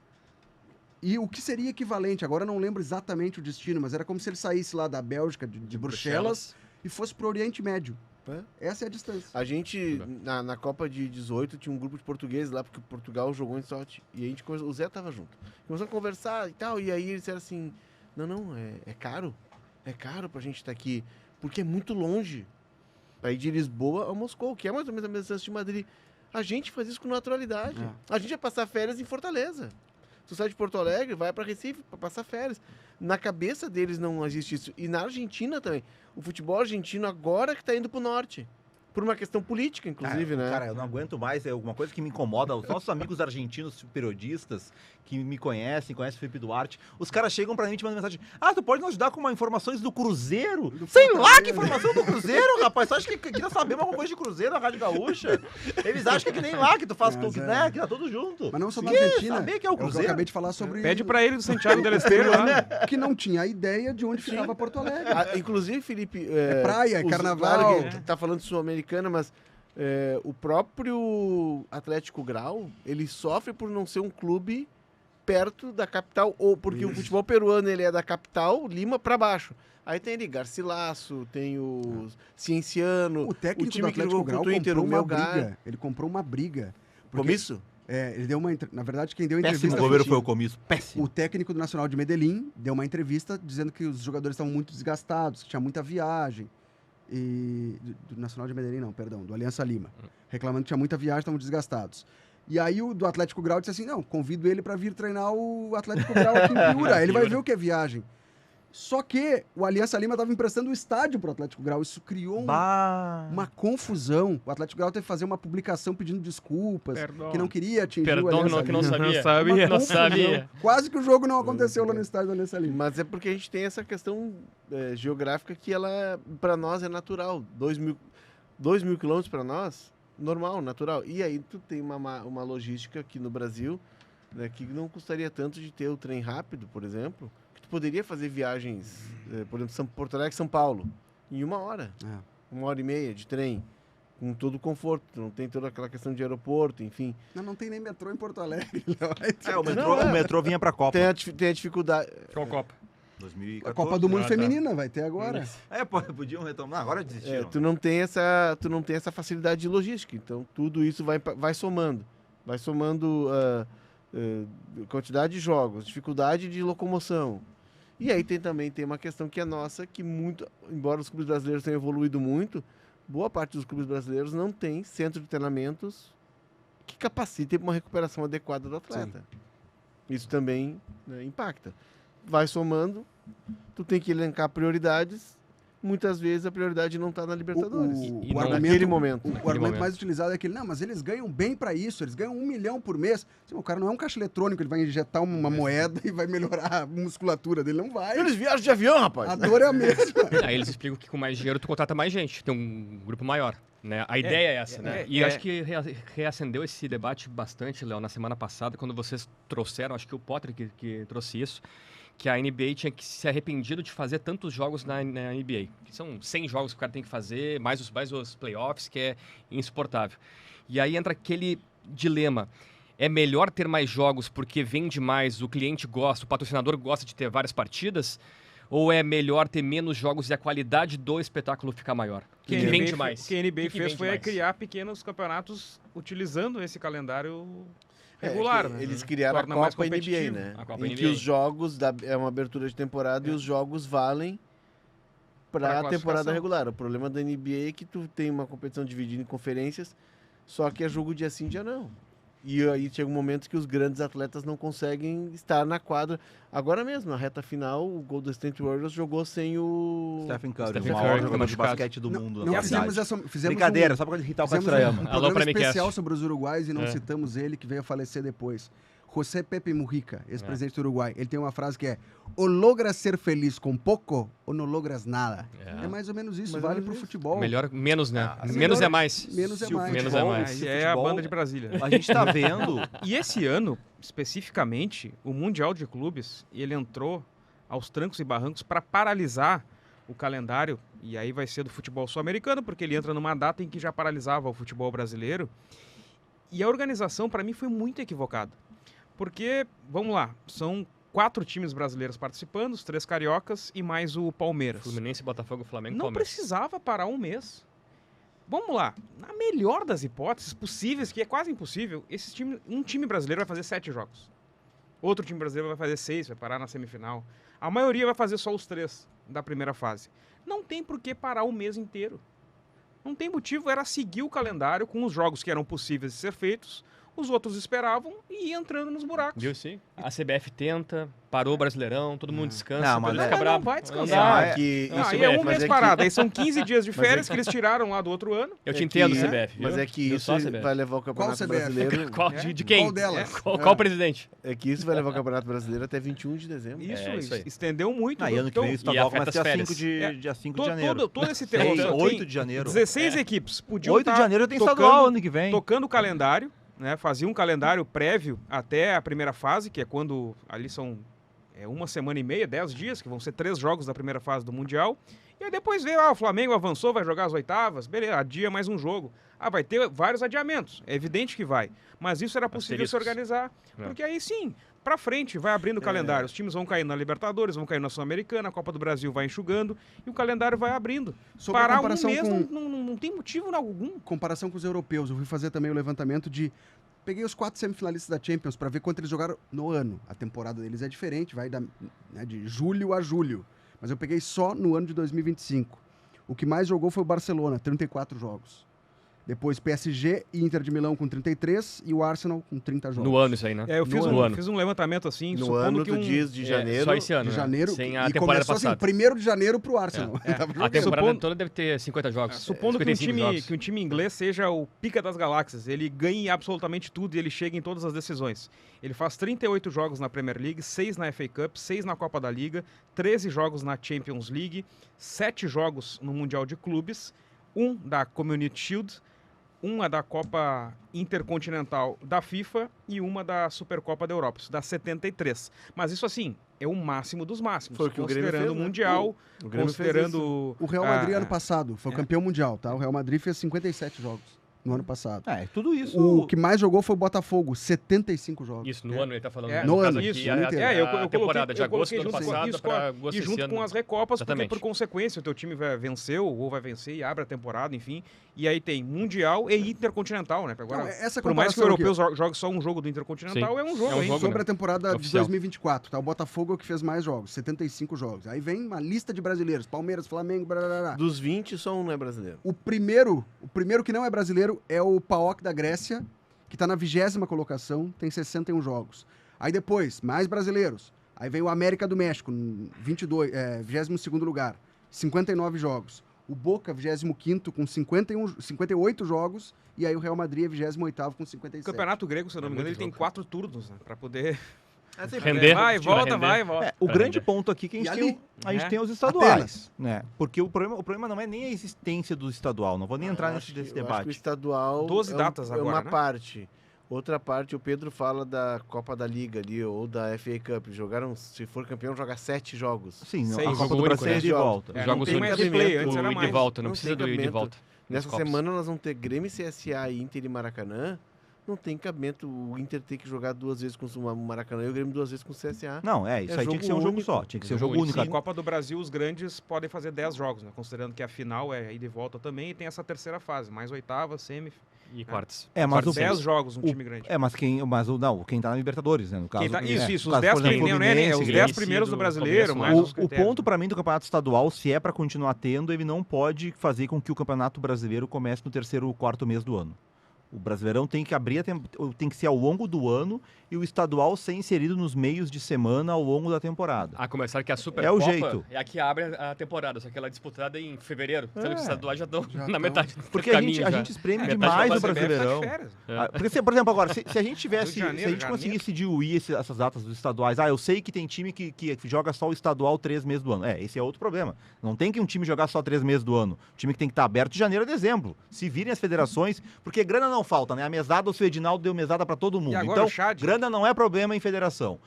E o que seria equivalente, agora eu não lembro exatamente o destino, mas era como se ele saísse lá da Bélgica, de Bruxelas, e fosse pro Oriente Médio. Essa é a distância. A gente, na Copa de 18, tinha um grupo de portugueses lá, porque Portugal jogou em sorte. E a gente o Zé tava junto. Começou a conversar e tal, e aí eles disseram assim, não, é caro. É caro pra gente estar aqui, porque é muito longe. Pra ir de Lisboa a Moscou, que é mais ou menos a mesma distância de Madrid. A gente faz isso com naturalidade. A gente vai passar férias em Fortaleza. Tu sai de Porto Alegre, vai para Recife para passar férias. Na cabeça deles não existe isso. E na Argentina também. O futebol argentino agora que tá indo pro norte. Por uma questão política, inclusive, né? Cara, eu não aguento mais. É uma coisa que me incomoda. Os nossos amigos argentinos periodistas que me conhecem o Felipe Duarte, os caras chegam pra mim e te mandam mensagem: tu pode nos ajudar com informações do Cruzeiro? Sei lá que informação do Cruzeiro, rapaz. Tu acha que queria saber alguma coisa de Cruzeiro na Rádio Gaúcha? Eles acham que é que nem lá, que tu faz tudo, né? Que tá tudo junto. Mas não só na Que? Argentina. Saber que é o que eu Cruzeiro? acabei de falar sobre... Pede pra ele do Santiago del Esteiro lá. que não tinha ideia de onde ficava Porto Alegre. Inclusive, Felipe... praia, é os- carnaval. Claro que tá falando de Sul-Americana, mas o próprio Atlético Grau, ele sofre por não ser um clube perto da capital, ou porque o futebol peruano ele é da capital, Lima, pra baixo. Aí tem ali Garcilaso, tem o Cienciano, O técnico time do que Atlético jogou Grau contra o Inter, comprou o uma Melgar. briga. Ele comprou uma briga. Porque Comício? Ele deu na verdade, quem deu a Péssimo entrevista goleiro foi o Comisso. Péssimo. o técnico do Nacional de Medellín deu uma entrevista dizendo que os jogadores estavam muito desgastados, que tinha muita viagem. Do Nacional de Medellín, não, perdão, do Aliança Lima. Reclamando que tinha muita viagem, estavam desgastados. E aí o do Atlético Grau disse assim, não, convido ele para vir treinar o Atlético Grau aqui em Piura, ele vai ver o que é viagem. Só que o Aliança Lima estava emprestando o estádio para o Atlético Grau. Isso criou uma confusão. O Atlético Grau teve que fazer uma publicação pedindo desculpas, que não queria atingir o Aliança Perdão, que não Lima. sabia. Não sabia. Quase que o jogo não aconteceu lá no estádio do Aliança Lima. Mas é porque a gente tem essa questão geográfica que ela, para nós, é natural. 2.000 quilômetros para nós, normal, natural. E aí tu tem uma logística aqui no Brasil, né, que não custaria tanto de ter o trem rápido, por exemplo, que tu poderia fazer viagens, por exemplo, Porto Alegre, São Paulo, em 1 hora. 1h30 de trem. Com todo o conforto, não tem toda aquela questão de aeroporto, enfim. Não tem nem metrô em Porto Alegre. O metrô vinha pra Copa. Tem a dificuldade. Qual Copa? 2014. A Copa do Mundo Feminina vai ter agora. Podiam retomar, agora desistiram. Tu não tem essa facilidade de logística, então tudo isso vai somando. Vai somando quantidade de jogos, dificuldade de locomoção. E aí também tem uma questão que é nossa, que embora os clubes brasileiros tenham evoluído muito, boa parte dos clubes brasileiros não tem centro de treinamentos que capacitem uma recuperação adequada do atleta. Sim. Isso também, né, impacta. Vai somando, tu tem que elencar prioridades. Muitas vezes a prioridade não está na Libertadores. Naquele momento. O argumento mais utilizado é aquele, não, mas eles ganham bem para isso, eles ganham 1 milhão por mês. Assim, o cara não é um caixa eletrônico, ele vai injetar uma moeda e vai melhorar a musculatura dele, não vai. Eles viajam de avião, rapaz. A dor é a mesma. Aí eles explicam que com mais dinheiro tu contrata mais gente, tem um grupo maior. Né? A ideia é essa, né? E acho que reacendeu esse debate bastante, Léo, na semana passada, quando vocês trouxeram, acho que o Potter que trouxe isso, que a NBA tinha que se arrependido de fazer tantos jogos na NBA. Que são 100 jogos que o cara tem que fazer, mais os playoffs, que é insuportável. E aí entra aquele dilema. É melhor ter mais jogos porque vende mais, o cliente gosta, o patrocinador gosta de ter várias partidas? Ou é melhor ter menos jogos e a qualidade do espetáculo ficar maior? Que vende mais. O que a NBA fez foi criar pequenos campeonatos utilizando esse calendário regular, né? Eles criaram a Copa NBA, né? Em que os jogos, é uma abertura de temporada e os jogos valem para a temporada regular. O problema da NBA é que tu tem uma competição dividida em conferências, só que é jogo dia sim, dia não. E aí chega um momento que os grandes atletas não conseguem estar na quadra. Agora mesmo, na reta final, o Golden State Warriors jogou sem o Stephen Curry, o maior jogador de basquete do mundo. Não fizemos Brincadeira, só para irritar o Castrayama. Um programa especial sobre os uruguaios e não citamos ele, que veio a falecer depois. José Pepe Mujica, ex-presidente do Uruguai, ele tem uma frase que é: ou logras ser feliz com pouco ou não logras nada. É mais ou menos isso, vale pro futebol. Melhor, menos, né? Menos é mais. Menos é mais. Menos é mais. É a banda de Brasília. A gente tá vendo. E esse ano, especificamente, o Mundial de Clubes, ele entrou aos trancos e barrancos para paralisar o calendário, e aí vai ser do futebol sul-americano, porque ele entra numa data em que já paralisava o futebol brasileiro. E a organização, para mim, foi muito equivocada. Porque, vamos lá, são 4 times brasileiros participando, os 3 cariocas e mais o Palmeiras. Fluminense, Botafogo, Flamengo, Não Palmeiras. precisava parar um mês. Vamos lá, na melhor das hipóteses possíveis, que é quase impossível, um time brasileiro vai fazer 7 jogos. Outro time brasileiro vai fazer 6, vai parar na semifinal. A maioria vai fazer só os 3 da primeira fase. Não tem por que parar o mês inteiro. Não tem motivo, era seguir o calendário com os jogos que eram possíveis de ser feitos. Os outros esperavam e iam entrando nos buracos. Viu, sim? A CBF tenta, parou o Brasileirão, todo mundo descansa. Não, mas não vai descansar. Aí é um mês parado. Aí são 15 dias de férias que eles tiraram lá do outro ano. Eu te entendo, CBF. Mas é que isso vai levar o Campeonato Brasileiro... De quem? Qual delas? Qual presidente? É que isso vai levar o Campeonato Brasileiro até 21 de dezembro. Isso estendeu muito. Aí ano que vem isso tá começa dia 5 de janeiro. Todo esse terreno. 8 de janeiro. 16 equipes podiam 8 de janeiro tem estadual ano que vem. Tocando o calendário. Né, fazia um calendário prévio até a primeira fase, que é quando ali são 1 semana e meia, 10 dias, que vão ser 3 jogos da primeira fase do Mundial. E aí depois veio, o Flamengo avançou, vai jogar as oitavas, beleza, adia mais um jogo. Vai ter vários adiamentos, é evidente que vai. Mas isso era possível se organizar, porque aí sim, pra frente, vai abrindo o calendário. Os times vão cair na Libertadores, vão cair na Sul-Americana, a Copa do Brasil vai enxugando e o calendário vai abrindo. Parar um mês não tem motivo algum. Comparação com os europeus, eu fui fazer também o levantamento de peguei os 4 semifinalistas da Champions para ver quanto eles jogaram no ano. A temporada deles é diferente, vai de julho a julho. Mas eu peguei só no ano de 2025. O que mais jogou foi o Barcelona, 34 jogos. Depois PSG e Inter de Milão com 33 e o Arsenal com 30 jogos. No ano isso aí, né? Eu fiz um levantamento assim, No supondo ano, que tu diz de janeiro. Só esse ano, De né? janeiro. Sem a e temporada começou passada. assim, 1º de janeiro pro Arsenal. Tava A jogando. temporada Supondo- toda deve ter 50 jogos. Supondo que 55 jogos. um time inglês seja o pica das galáxias, ele ganhe absolutamente tudo e ele chega em todas as decisões. Ele faz 38 jogos na Premier League, 6 na FA Cup, 6 na Copa da Liga, 13 jogos na Champions League, 7 jogos no Mundial de Clubes, 1 da Community Shield, uma da Copa Intercontinental da FIFA e uma da Supercopa da Europa. Isso dá 73. Mas isso, assim, é o máximo dos máximos. Foi o que o Grêmio considerando fez, o né? Mundial, O Grêmio fez considerando... O Real Madrid ah, ano passado foi o campeão mundial, tá? O Real Madrid fez 57 jogos no ano passado. Tudo isso. O que mais jogou foi o Botafogo, 75 jogos. Isso, no ano ele tá falando. É, no caso ano, aqui, isso, a, no a, inteiro. a eu coloquei- temporada de eu agosto do coloquei ano junto com passado isso, para agosto e desse junto ano. com as Recopas, porque Exatamente. por consequência o teu time venceu ou vai vencer e abre a temporada, enfim. E aí tem Mundial e Intercontinental, né? Agora, Não, essa por mais que o comparação europeu jogue só um jogo do Intercontinental, Sim. é um jogo, É um hein? jogo, Sobre né? a temporada de Oficial. 2024, tá? O Botafogo é o que fez mais jogos, 75 jogos. Aí vem uma lista de brasileiros, Palmeiras, Flamengo, blá. Dos 20, só um não é brasileiro. O primeiro que não é brasileiro é o PAOK da Grécia, que tá na 20ª colocação, tem 61 jogos. Aí depois, mais brasileiros. Aí vem o América do México, 22º lugar, 59 jogos. O Boca, 25º, com 58 jogos. E aí o Real Madrid é 28º com O 57. Campeonato Grego, se eu não me engano, ele tem 4 turnos, né? Pra poder... Render. Vai, o time volta, render. vai, volta. O Pra grande render. ponto aqui é que E a ali? gente É. tem os estaduais, né? Porque o problema não é nem a existência do estadual, não vou nem entrar Eu nesse acho que- desse eu acho que o debate. estadual 12 datas é agora, uma né? parte. Outra parte, o Pedro fala da Copa da Liga ali, ou da FA Cup. Jogaram, se for campeão, joga 7 jogos. Sim, Seis, a Copa jogo do Brasil único, é né? de volta. É, Os não jogos tem únicos. mais replay, antes O era ida e mais. volta, não Não precisa tem do ida e cabimento. volta. Nessa Nos copos. semana nós vamos ter Grêmio, CSA, Inter e Maracanã. Não tem cabimento o Inter ter que jogar 2 vezes com o Maracanã e o Grêmio 2 vezes com o CSA. Não, isso É aí tinha que ser um jogo único. só. Tinha que ser um Jogo jogo único. único. Na Copa do Brasil, os grandes podem fazer 10 jogos, né? Considerando que a final é ida e volta também, e tem essa terceira fase, mais oitava, semi. E quartos. Mas o 10 jogos um o- time grande. mas quem tá na Libertadores, né? No caso, Quem tá- é, isso, no os caso, 10 por exemplo, primeiros, né? Os Fluminense, 10 Grêmio, primeiros do do brasileiro, começo, mais os O critérios. ponto pra mim do campeonato estadual, se é pra continuar tendo, ele não pode fazer com que o campeonato brasileiro comece no 3º ou 4º mês do ano. O Brasileirão tem que abrir tem que ser ao longo do ano e o estadual ser inserido nos meios de semana ao longo da temporada. A começar que a Supercopa É o jeito. é a que abre a temporada, só que ela é disputada em fevereiro. Sendo que os estaduais já estão Já na tão. metade do Porque caminho a já. gente espreme Metade demais da o CBF tá de Brasileirão. Férias. Ah, porque, por exemplo, agora, se a gente tivesse, Rio de Janeiro, se a gente janeiro. conseguisse diluir essas datas dos estaduais, eu sei que tem time que joga só o estadual 3 meses do ano. Esse é outro problema. Não tem que um time jogar só 3 meses do ano. O time que tem que estar aberto de janeiro a dezembro. Se virem as federações, porque grana não falta, né? A mesada, o seu Edinaldo deu mesada para todo mundo. E agora Então, o Chad? grana não é problema em federação.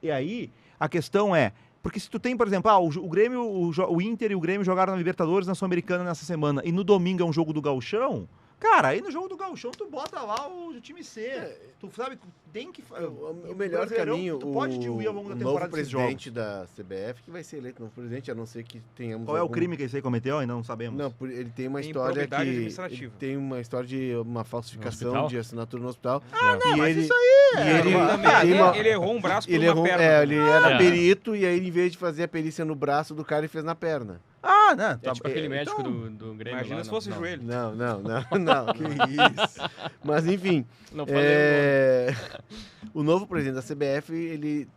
E aí, a questão é, porque se tu tem, por exemplo, o Grêmio, o Inter e o Grêmio jogaram na Libertadores na Sul-Americana nessa semana, e no domingo é um jogo do Gauchão, cara, aí no jogo do Gauchão tu bota lá o time C. Tu sabe, tem que... O melhor Brasileirão, caminho, tu pode diluir ao longo da o temporada novo desses presidente da CBF, que vai ser eleito novo presidente, a não ser que tenhamos Qual é o algum- crime que esse aí cometeu? Ainda não sabemos. Não, ele tem uma Tem história que... improbidade Ele administrativa. tem uma história de uma falsificação hospital? de assinatura no hospital. Não, e mas ele, isso aí e ele, Também, tem uma- ele errou um braço por ele uma errou, perna. ele era É. perito e aí ele, em vez de fazer a perícia no braço do cara, ele fez na perna. Né? É tipo aquele médico então, do Grêmio Imagina lá, se não, fosse não. joelho. Não. Que isso. Mas enfim, Não falei o novo presidente da CBF, ele,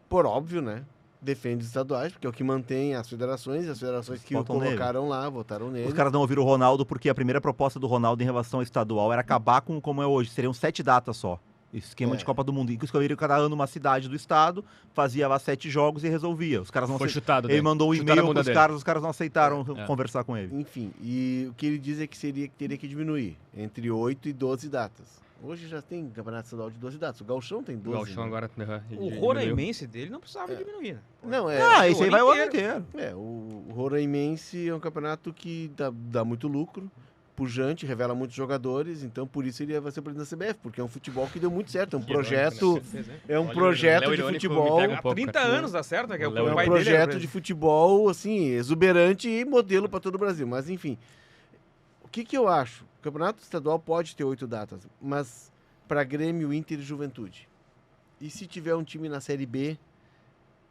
por óbvio, né, defende os estaduais, porque é o que mantém as federações, e as federações que o Votam nele. colocaram lá, votaram nele. Os caras não ouviram o Ronaldo porque a primeira proposta do Ronaldo em relação ao estadual era acabar com como é hoje. Seriam 7 datas só. Esquema de Copa do Mundo. Inclusive, escolheram cada ano uma cidade do estado, fazia lá 7 jogos e resolvia. Os caras não Foi aceit- chutado. Ele daí. mandou um Chutaram a e-mail bunda pros dele. caras, os caras não aceitaram É. conversar com ele. Enfim, e o que ele diz é que teria que diminuir entre 8 e 12 datas. Hoje já tem campeonato estadual de 12 datas. O Gauchão tem O 12. Gauchão né? agora... O diminuiu. Roraimense dele não precisava diminuir, né? Não, Esse aí vai o ano inteiro. O Roraimense é um campeonato que dá muito lucro, pujante, revela muitos jogadores, então por isso ele vai ser presidente da CBF, porque é um futebol que deu muito certo, é um Que irônico, projeto, né? é um Olha, projeto Léo de irônico futebol, me pega um Há pouco, 30 cara. anos dá certo, né? Que é o Léo é um pai dele. projeto de futebol, assim, exuberante e modelo para todo o Brasil, mas enfim, o que eu acho? O campeonato estadual pode ter 8 datas, mas para Grêmio, Inter e Juventude. E se tiver um time na Série B,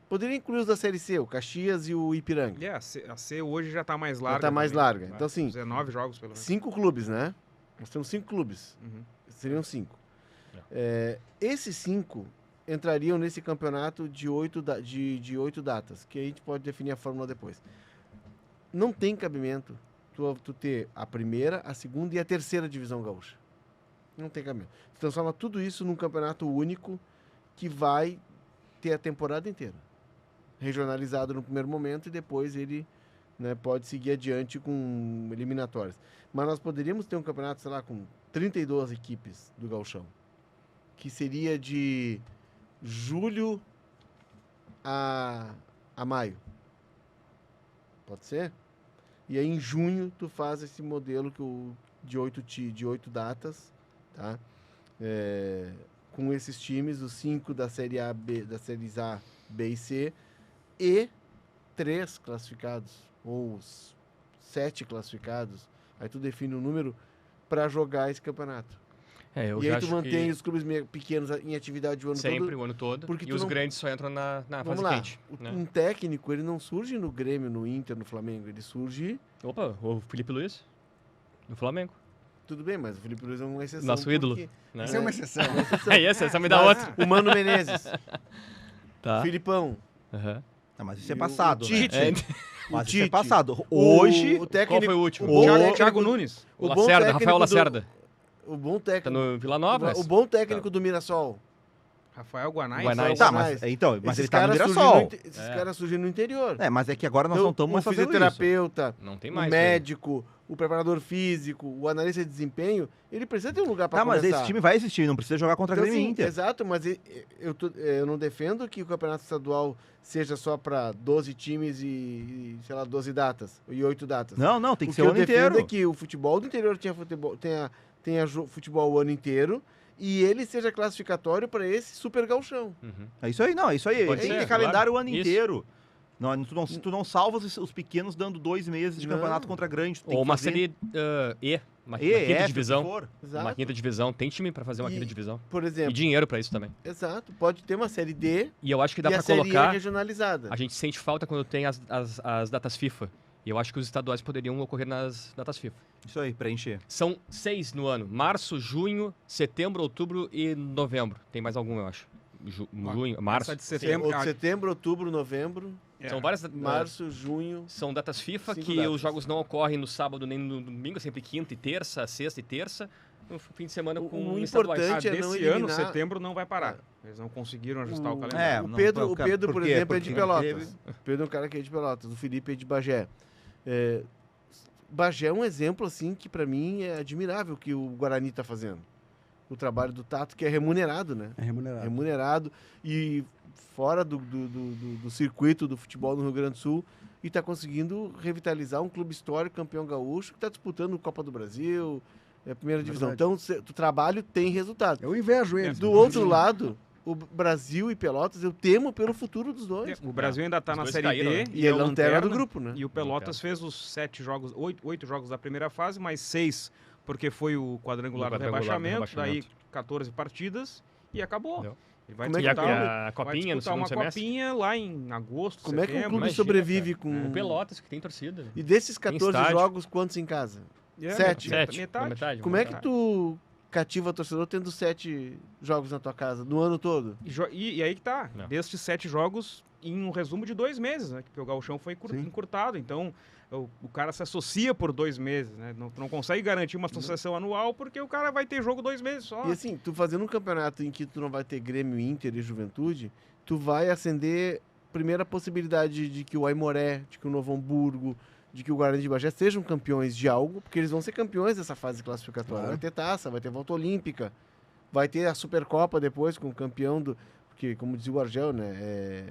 poderia incluir os da Série C, o Caxias e o Ipiranga. A C hoje já tá mais larga. Já tá mais também. larga. Vai, Então, assim, 19 jogos, pelo menos. 5 clubes, né? Nós temos 5 clubes. Uhum. Seriam 5. Esses 5 entrariam nesse campeonato de 8 datas, que a gente pode definir a fórmula depois. Não tem cabimento tu ter a primeira, a segunda e a terceira divisão gaúcha. Não tem cabimento. Tu transforma tudo isso num campeonato único que vai ter a temporada inteira. Regionalizado no primeiro momento e depois ele, né, pode seguir adiante com eliminatórias. Mas nós poderíamos ter um campeonato, sei lá, com 32 equipes do gauchão, que seria de julho a maio. Pode ser? E aí em junho tu faz esse modelo de 8 datas, tá? Com esses times, os 5 da Série A, das séries A, B e C, e 3 classificados, ou os 7 classificados, aí tu define o número para jogar esse campeonato. Eu E já aí tu acho mantém que os clubes pequenos em atividade o ano sempre, todo. o ano todo, porque e tu os não- grandes só entram na Vamos fase lá, quente. Né? um técnico, ele não surge no Grêmio, no Inter, no Flamengo, ele surge... Opa, o Felipe Luiz, do Flamengo. Tudo bem, mas o Felipe Luiz é uma exceção. Nosso ídolo. porque- Né? Isso é uma exceção. Aí essa me dá Mas outra. o Mano Menezes, Tá. Filipão, Aham. Não, mas isso é E o passado, né? Tite. Mas isso Tite. é passado. Hoje, o Qual técnico, foi o último? bom Thiago, técnico- Thiago Nunes. O o bom Lacerda, técnico Rafael do- Lacerda. O bom Tá técnico, no Vila Nova? o bom técnico do Mirassol. Rafael Guanais. Guanais. tá, Guanais. mas ele Esses tá no caras surgem Mirassol. Esses caras surgem no interior. Mas é que agora nós Então, não estamos mais o fazendo isso. fisioterapeuta, Não tem o mais. médico, o preparador físico, o analista de desempenho, ele precisa ter um lugar para Tá, mas começar. esse time vai existir, não precisa jogar contra Então, Grêmio e assim, Inter. exato, mas eu não defendo que o campeonato estadual seja só para 12 times e, sei lá, 12 datas, e 8 datas. Não, tem que O ser que o eu ano defendo inteiro. é que o futebol do interior tenha futebol o ano inteiro e ele seja classificatório para esse super gauchão. Uhum. É isso aí, não, é isso aí. Pode Tem ser, que ter calendário claro. o ano Isso. inteiro. Não, tu não salva os pequenos dando 2 meses de Não. campeonato contra grande. Tu tem Ou que uma fazer série E, uma E, quinta F, divisão. o que for. Uma Exato. quinta divisão. Tem time pra fazer uma E- quinta divisão. Por E exemplo, dinheiro pra isso também. exato, pode ter uma série D E eu acho que dá e pra a série E colocar. regionalizada. A gente sente falta quando tem as datas FIFA. E eu acho que os estaduais poderiam ocorrer nas datas FIFA. Isso aí, preencher. São 6 no ano: março, junho, setembro, outubro e novembro. Tem mais algum, eu acho. Junho, março. Essa de setembro. Setembro, outubro, novembro, São várias março, junho. São datas FIFA 5 que datas. os jogos não ocorrem no sábado nem no domingo, é sempre quinta e terça, sexta e terça. No fim de semana O com importante estaduais. é não Desse ano, eliminar- setembro não vai parar. Eles não conseguiram ajustar o O- calendário. o não, Pedro, por por quê? exemplo, é de Porque Pelotas. O Pedro é um cara que é de Pelotas. O Felipe é de Bagé. Bagé é um exemplo, assim, que pra mim é admirável que o Guarani tá fazendo. O trabalho do Tato, que é remunerado, né? É remunerado. Remunerado e fora do circuito do futebol no Rio Grande do Sul e tá conseguindo revitalizar um clube histórico, campeão gaúcho, que tá disputando Copa do Brasil, primeira divisão. Verdade. Então, o trabalho tem resultado. Eu invejo eles. Do outro lado, o Brasil e Pelotas, eu temo pelo futuro dos dois. O Brasil ainda tá Os na dois Série caíram, D. né? E é é o lanterna do grupo, né? E o Pelotas fez os 7 jogos, 8 jogos da primeira fase, mais 6 porque foi o quadrangular, O quadrangular do do rebaixamento, daí rebaixamento. 14 partidas e acabou. Deu. Ele vai Como é que E disputar, a vai copinha no disputar segundo uma semestre? copinha lá em agosto, Como é que um setembro. clube imagina, sobrevive cara. com... O Pelotas, que tem torcida. E desses 14 estádio. jogos, quantos em casa? É, 7. Metade. Como é que tu cativa torcedor tendo 7 jogos na tua casa, no ano todo? E aí que tá. Não. Destes 7 jogos, em um resumo de 2 meses, né? Porque o gauchão foi Sim. encurtado. Então, o cara se associa por 2 meses, né? Não consegue garantir uma associação anual porque o cara vai ter jogo 2 meses só. E assim, tu fazendo um campeonato em que tu não vai ter Grêmio, Inter e Juventude, tu vai acender primeira possibilidade de que o Aimoré, de que o Novo Hamburgo, de que o Guarani de Bagé sejam campeões de algo, porque eles vão ser campeões dessa fase classificatória. Claro. Vai ter taça, vai ter volta olímpica, vai ter a Supercopa depois com o campeão do... porque, como dizia o Argel, né?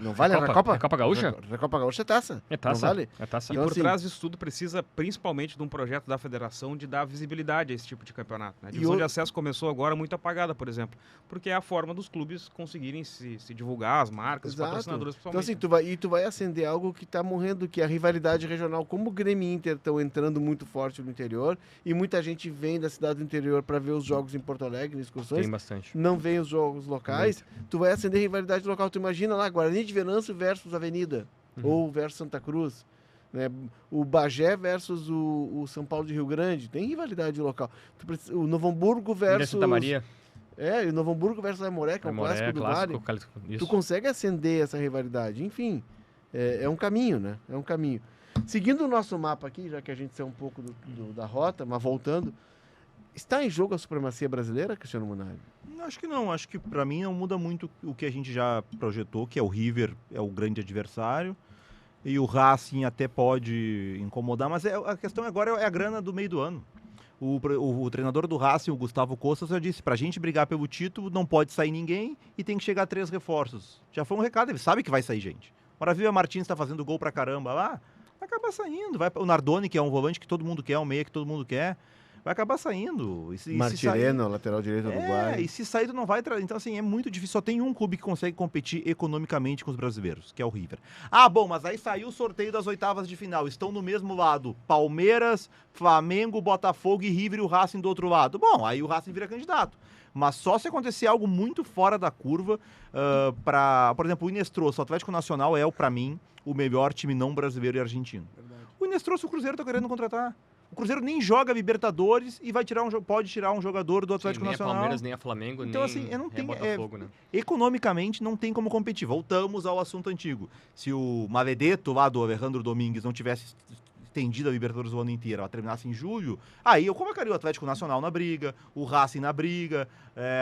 Não vale a Recopa? Recopa Gaúcha? Recopa Gaúcha é taça. É taça. Não vale? É taça. E Então, por assim, trás disso tudo precisa principalmente de um projeto da federação de dar visibilidade a esse tipo de campeonato. Né? A divisão de acesso começou agora muito apagada, por exemplo, porque é a forma dos clubes conseguirem se divulgar, as marcas, os patrocinadores Então, principalmente. assim, tu vai acender algo que está morrendo, que é a rivalidade regional. Como o Grêmio e Inter estão entrando muito forte no interior, e muita gente vem da cidade do interior para ver os jogos em Porto Alegre, em excursões, Tem bastante. não vem os jogos locais, tu vai acender rivalidade local. Tu imagina lá, Guarani de Venâncio versus Avenida, ou versus Santa Cruz, né? O Bagé versus o São Paulo de Rio Grande, tem rivalidade local. O Novo Hamburgo versus... Santa Maria. E o Novo Hamburgo versus Aimoré, que é um clássico do Vale. Tu consegue acender essa rivalidade. Enfim, é um caminho, né? É um caminho. Seguindo o nosso mapa aqui, já que a gente saiu um pouco da rota, mas voltando, está em jogo a supremacia brasileira, Cristiano Munari? Acho que não. Acho que para mim não muda muito o que a gente já projetou, que é o River é o grande adversário. E o Racing até pode incomodar, mas a questão agora é a grana do meio do ano. O treinador do Racing, o Gustavo Costa, já disse, pra gente brigar pelo título, não pode sair ninguém e tem que chegar 3 reforços. Já foi um recado, ele sabe que vai sair gente. Maravilha Martins está fazendo gol pra caramba lá, vai acabar saindo. O Nardoni, que é um volante que todo mundo quer, um meia que todo mundo quer, vai acabar saindo. Martireno, lateral direito do Uruguai. E se sair, tu não vai... Então, assim, é muito difícil. Só tem um clube que consegue competir economicamente com os brasileiros, que é o River. Ah, bom, mas aí saiu o sorteio das oitavas de final. Estão no mesmo lado Palmeiras, Flamengo, Botafogo e River e o Racing do outro lado. Bom, aí o Racing vira candidato. Mas só se acontecer algo muito fora da curva por exemplo, o Inestroso, o Atlético Nacional é, pra mim, o melhor time não brasileiro e argentino. Verdade. O Inestroso, o Cruzeiro tá querendo contratar. O Cruzeiro nem joga Libertadores e pode tirar um jogador do Atlético Nacional. Nem a Palmeiras, nem a Flamengo, então, nem assim, não tem, Botafogo, né? Economicamente não tem como competir. Voltamos ao assunto antigo. Se o Maledetto lá do Alejandro Domingues não tivesse estendido a Libertadores o ano inteiro, ela terminasse em julho, aí eu colocaria o Atlético Nacional na briga, o Racing na briga,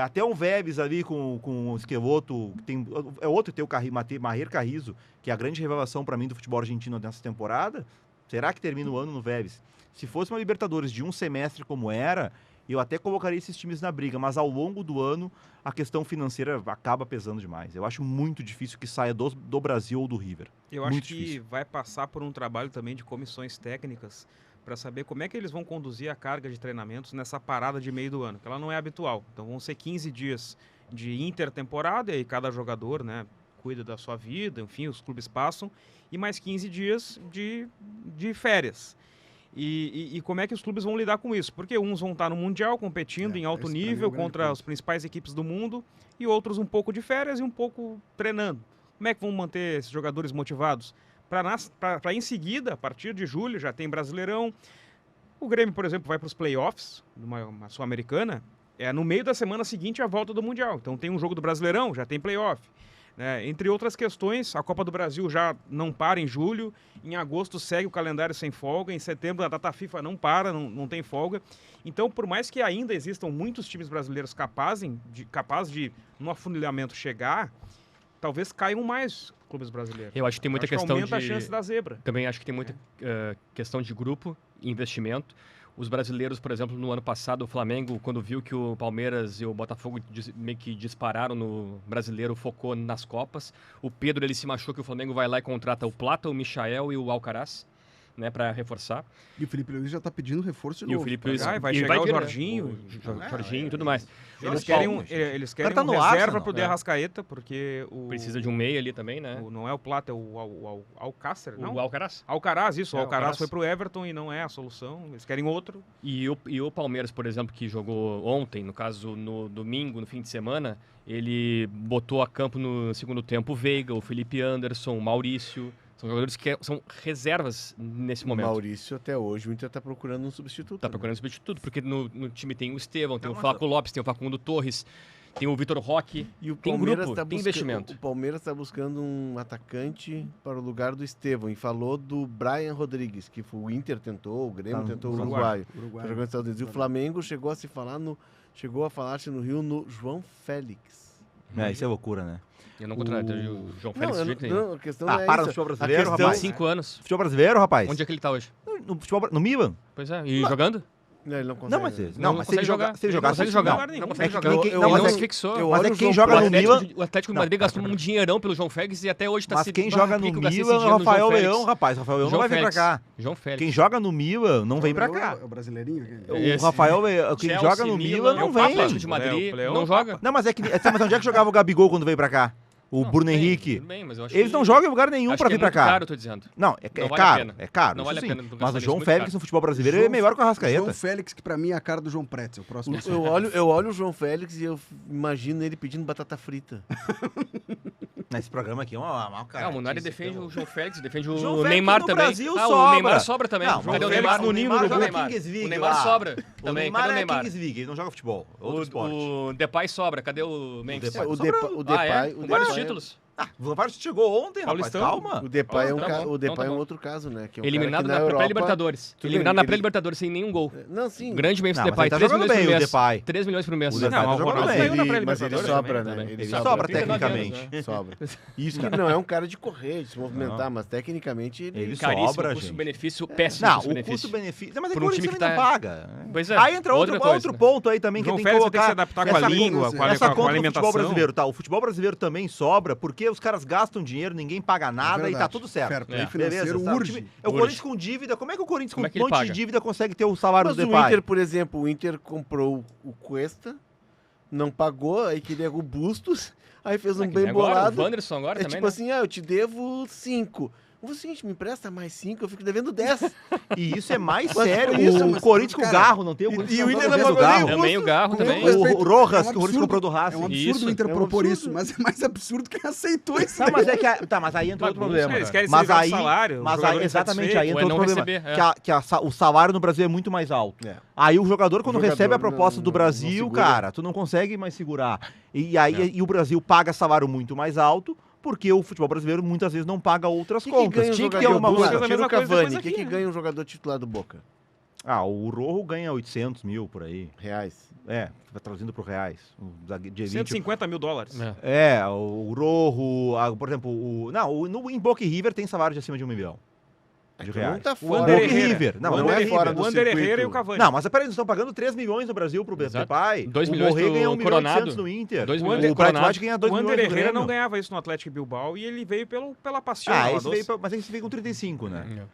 até um Vélez ali com o Esqueloto, que tem, outro tem o Maher Carrizo, que é a grande revelação para mim do futebol argentino nessa temporada. Será que termina o ano no Vélez? Se fosse uma Libertadores de um semestre como era, eu até colocaria esses times na briga, mas ao longo do ano a questão financeira acaba pesando demais. Eu acho muito difícil que saia do Brasil ou do River. Eu acho que vai passar por um trabalho também de comissões técnicas para saber como é que eles vão conduzir a carga de treinamentos nessa parada de meio do ano, que ela não é habitual. Então vão ser 15 dias de intertemporada e cada jogador, né, cuida da sua vida, enfim, os clubes passam, e mais 15 dias de férias. E como é que os clubes vão lidar com isso? Porque uns vão estar no Mundial competindo em alto nível contra as principais equipes do mundo e outros um pouco de férias e um pouco treinando. Como é que vão manter esses jogadores motivados? Para em seguida, a partir de julho, já tem Brasileirão. O Grêmio, por exemplo, vai para os playoffs, uma Sul-Americana, no meio da semana seguinte a volta do Mundial. Então tem um jogo do Brasileirão, já tem playoff. Entre outras questões, a Copa do Brasil já não para em julho, em agosto segue o calendário sem folga, em setembro a data FIFA não para, não tem folga. Então, por mais que ainda existam muitos times brasileiros capazes de no afunilamento chegar, talvez caiam mais clubes brasileiros. Eu acho que tem muita questão aumenta a chance da zebra. Também acho que tem muita questão de grupo e investimento. Os brasileiros, por exemplo, no ano passado, o Flamengo, quando viu que o Palmeiras e o Botafogo meio que dispararam no brasileiro, focou nas Copas. O Pedro, ele se machuca, que o Flamengo vai lá e contrata o Plata, o Michael e o Alcaraz, né, para reforçar. E o Felipe Luiz já tá pedindo reforço de novo. E o Felipe Luiz vai chegar o Jorginho. Jorginho e tudo mais. Eles querem um reserva pro De Arrascaeta, porque precisa de um meia ali também, né? Não é o Plata, é o Alcácer, não? O Alcaraz. Alcaraz, isso. O Alcaraz foi pro Everton e não é a solução. Eles querem outro. E o Palmeiras, por exemplo, que jogou ontem, no caso no domingo, no fim de semana, ele botou a campo no segundo tempo o Veiga, o Felipe Anderson, o Maurício. São jogadores que são reservas nesse momento. Maurício, até hoje, o Inter está procurando um substituto. Está procurando um substituto, porque no time tem o Estevão, tem o Flaco Lopes, tem o Facundo Torres, tem o Vitor Roque, e o tem grupo, tem investimento. O Palmeiras está buscando um atacante para o lugar do Estevão e falou do Brian Rodrigues, que o Inter tentou, o Grêmio tentou, o Uruguaio. E o Flamengo chegou a falar-se no Rio no João Félix. Isso é loucura, né? Eu não contrataria o João Félix de jeito nenhum. Não, a questão não é para isso. no futebol brasileiro, rapaz. 5 anos. Futebol brasileiro, rapaz. Onde é que ele tá hoje? No Milan. Pois é, e jogando? Não, ele não consegue. Não, mas se ele consegue jogar, se ele não jogar, consegue se jogar. lugar nenhum. Não consegue É que jogar. nem quem- Ele não, mas não é se que- fixou. mas olho é o quem João joga no Félix. Milan. O Atlético de Não, Madrid cara, gastou um dinheirão pelo João Félix e até hoje tá Mas se... quem joga no pico, gastei esse Milan é dinheiro o no João Rafael Félix. Leão, rapaz. O Rafael Leão não João vai vir pra Félix. cá. João Félix. Quem joga no Milan não vem pra cá. É o brasileirinho? aquele? O Esse. Rafael Leão, quem Chelsea, joga no Milan não o vem. Atlético de Madrid não joga. Não, mas é que. Mas onde é que jogava o Gabigol quando veio pra cá? O Não, Bruno tudo bem, Henrique. tudo bem, mas eu acho Eles que- não jogam em lugar nenhum acho pra que vir pra muito cá. caro, eu tô dizendo. Não, Não é vale a caro, pena. é caro. Não isso vale a sim. pena gastar Mas o nisso, João muito Félix caro. no futebol brasileiro é melhor que o João Arrascaeta. Félix, que pra mim é a cara do João Pretzel. Próximo. Eu olho o João Félix e eu imagino ele pedindo batata frita. Esse programa aqui é uma cara. O Munari defende o João Félix, defende o João Félix Neymar no também. Brasil O sobra. Neymar sobra também. Não, Cadê o o Félix Neymar? no Ninho do Cadê o Neymar? Neymar? Kings O Neymar lá. sobra O também. Neymar Cadê o é Neymar? Kings League, ele não joga futebol. É outro esporte. O Depay sobra. Cadê o Memphis? Depay. O Sobrando. Depay, Com vários títulos. O Vários chegou ontem, rapaz. Paulistão. Calma. O Depay é um, Tá bom, o Depay então tá é um bom. outro caso, né? Que é um Eliminado cara que na Europa... pré-Libertadores. Tudo Eliminado bem, na ele- pré-Libertadores sem nenhum gol. Não, sim. Grande Memphis Não, mas Depay. ele tá 3 jogando milhões bem, por o mês. Depay. 3 milhões por mês. O Depay Não, tá o jogando Ronaldo bem. saiu na Mas ele pré-Libertadores sobra, também, né? Ele sobra sobra 39 anos, tecnicamente. né? Sobra. Isso que ele não é um cara de correr, de se movimentar, mas tecnicamente ele... Ele Caríssimo, sobra, gente. custo-benefício péssimo. Não, o custo-benefício. custo-benefício... Mas é Por que um o time time que não tá- paga. Pois é. Aí entra outra coisa. outro ponto aí também que João tem que Félix vai ter que colocar... se adaptar com a essa língua, essa com a Essa conta do futebol alimentação. brasileiro, tá? O futebol brasileiro também sobra porque os caras gastam dinheiro, ninguém paga nada e tá verdade. tudo certo. Fair play É. financeiro sabe? urge. O time- É o Urge. Corinthians com dívida. Como é que o Corinthians com Como é que um ele monte paga? de dívida consegue ter o salário Mas do o Depay? Inter, por exemplo, o Inter comprou o Cuesta, não pagou, aí queria o Bustos, aí fez um Que bem nem agora, bolado. O Wanderson agora É também, tipo né? assim, eu te devo 5. Você, gente, me empresta mais 5, eu fico devendo 10. E isso é mais Mas sério. foi isso, O mas, Corinthians com o cara, Garro, não tem? O Corinthians e o tá Inter devendo não o pagou nem Garro. o Também o Garro, Com também. todo respeito, O Rojas, é um que o Corinthians absurdo. comprou do É um Racing. absurdo Isso. o Inter É um propor absurdo. isso, mas é mais absurdo quem aceitou isso. Tá, mas é que tá, mas aí entra outro Bagunça, problema. Eles querem Mas ser aí, salário. mas o jogador aí exatamente insatisfeito. aí Ou entra é outro não problema, receber, é. o salário no Brasil é muito mais alto. É. Aí o jogador quando O jogador recebe a proposta não- do não Brasil, segura. cara, tu não consegue mais segurar. E aí e o Brasil paga salário muito mais alto. Porque o futebol brasileiro muitas vezes não paga outras Que contas. ganha um Tinha que ter jogador uma do coisa. Boca? Boca? a Tira o mesma coisa Cavani, depois o que aqui, né? ganha um jogador titular do Boca? O Rojo ganha 800 mil por aí. Reais. Vai traduzindo pro reais. De elite. 150 mil dólares. O Rojo, por exemplo, no Boca e River tem salário de acima de 1 milhão. De Então reais. não tá O fora. Ander Boca e Herrera. River. Não, O não é Ander fora River. do O Ander circuito. Herrera e o Cavani. Não, mas peraí, eles estão pagando 3 milhões no Brasil pro Exato. Depay. 2 o milhões Borré ganha pro 1 milhão e Coronado. 800 no Inter. 2 O milhões Bright pro Coronado. White ganha 2 O milhões Ander no Herrera Grêmio. não ganhava isso no Atlético Bilbao e ele veio pela paixão. Mas esse veio com 35, né?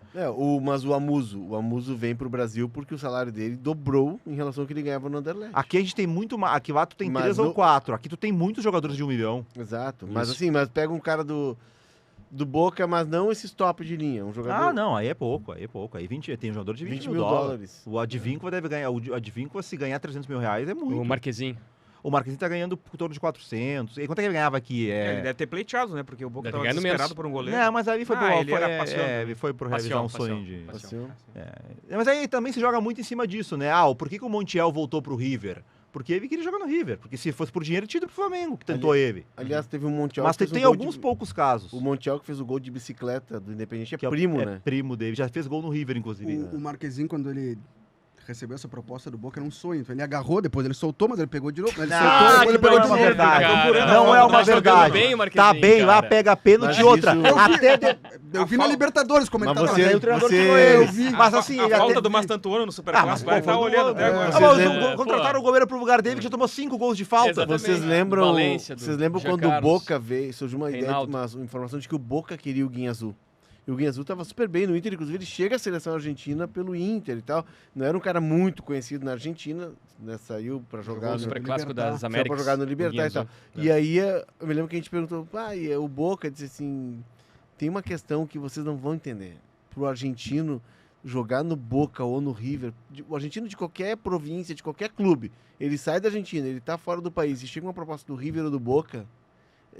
Mas o Amuso vem pro Brasil porque o salário dele dobrou em relação ao que ele ganhava no Anderlecht. Aqui a gente tem muito mais. Aqui lá tu tem Mas 3 ou 4. Aqui tu tem muitos jogadores de 1 milhão. Exato. Mas Isso. assim, pega um cara do Boca, mas não esses top de linha. Um jogador Não, aí é pouco. Aí tem um jogador de 20 mil dólares. O Advíncula deve ganhar. O Advíncula, se ganhar 300 mil reais, é muito. O Marquezinho. O Marquinhos tá ganhando por torno de 400. E quanto é que ele ganhava aqui? Ele deve ter pleiteado, né? Porque o Boca Deve estava ganhar no desesperado menos. por um goleiro. Não, mas aí foi pro ele era passeando. ele foi pro realizar um Passeão, sonho de. passeão. Mas aí também se joga muito em cima disso, né? Por que o Montiel voltou pro River? Porque ele queria jogar no River. Porque se fosse por dinheiro, tinha ido pro Flamengo, que tentou ele. Aliás, teve um Montiel Mas que fez tem um gol alguns de... poucos casos. O Montiel que fez o gol de bicicleta do Independente é Que primo, é né? primo dele. Já fez gol no River, inclusive. O Marquezinho, quando ele recebeu essa proposta do Boca, era um sonho. Então ele agarrou, depois ele soltou, mas ele pegou de novo. Ele soltou, depois ele Não pegou é de uma novo. verdade. Cara, Não é tá uma jogando verdade. bem o Marquezinho, Tá bem lá, cara. pega pênalti Mas e outra. isso- Até Eu vi na Libertadores como ele Mas tava. você- Aí o treinador você- tirou ele. Eu vi. Mas assim, A ele falta até... do Mastantuono no Super mas Clássico, ele tá pô, olhando até é, agora. vocês contrataram o goleiro pro lugar dele que já tomou 5 gols de falta. Exatamente. Vocês Também. lembram, Valência, do vocês lembram Jean quando o Carlos, Boca veio, surgiu uma ideia, Reinaldo. uma informação de que o Boca queria o Guinha Azul. E o Guinha Azul estava super bem no Inter, inclusive ele chega à seleção argentina pelo Inter e tal. Não era um cara muito conhecido na Argentina, né? Saiu para Jogou jogar o no Super Libertad. Clássico das saiu Américas. pra jogar no Libertad e tal. Guinha E aí eu me lembro que a gente perguntou, o Boca disse assim, tem uma questão que vocês não vão entender. Pro argentino jogar no Boca ou no River, o argentino de qualquer província, de qualquer clube, ele sai da Argentina, ele tá fora do país e chega uma proposta do River ou do Boca,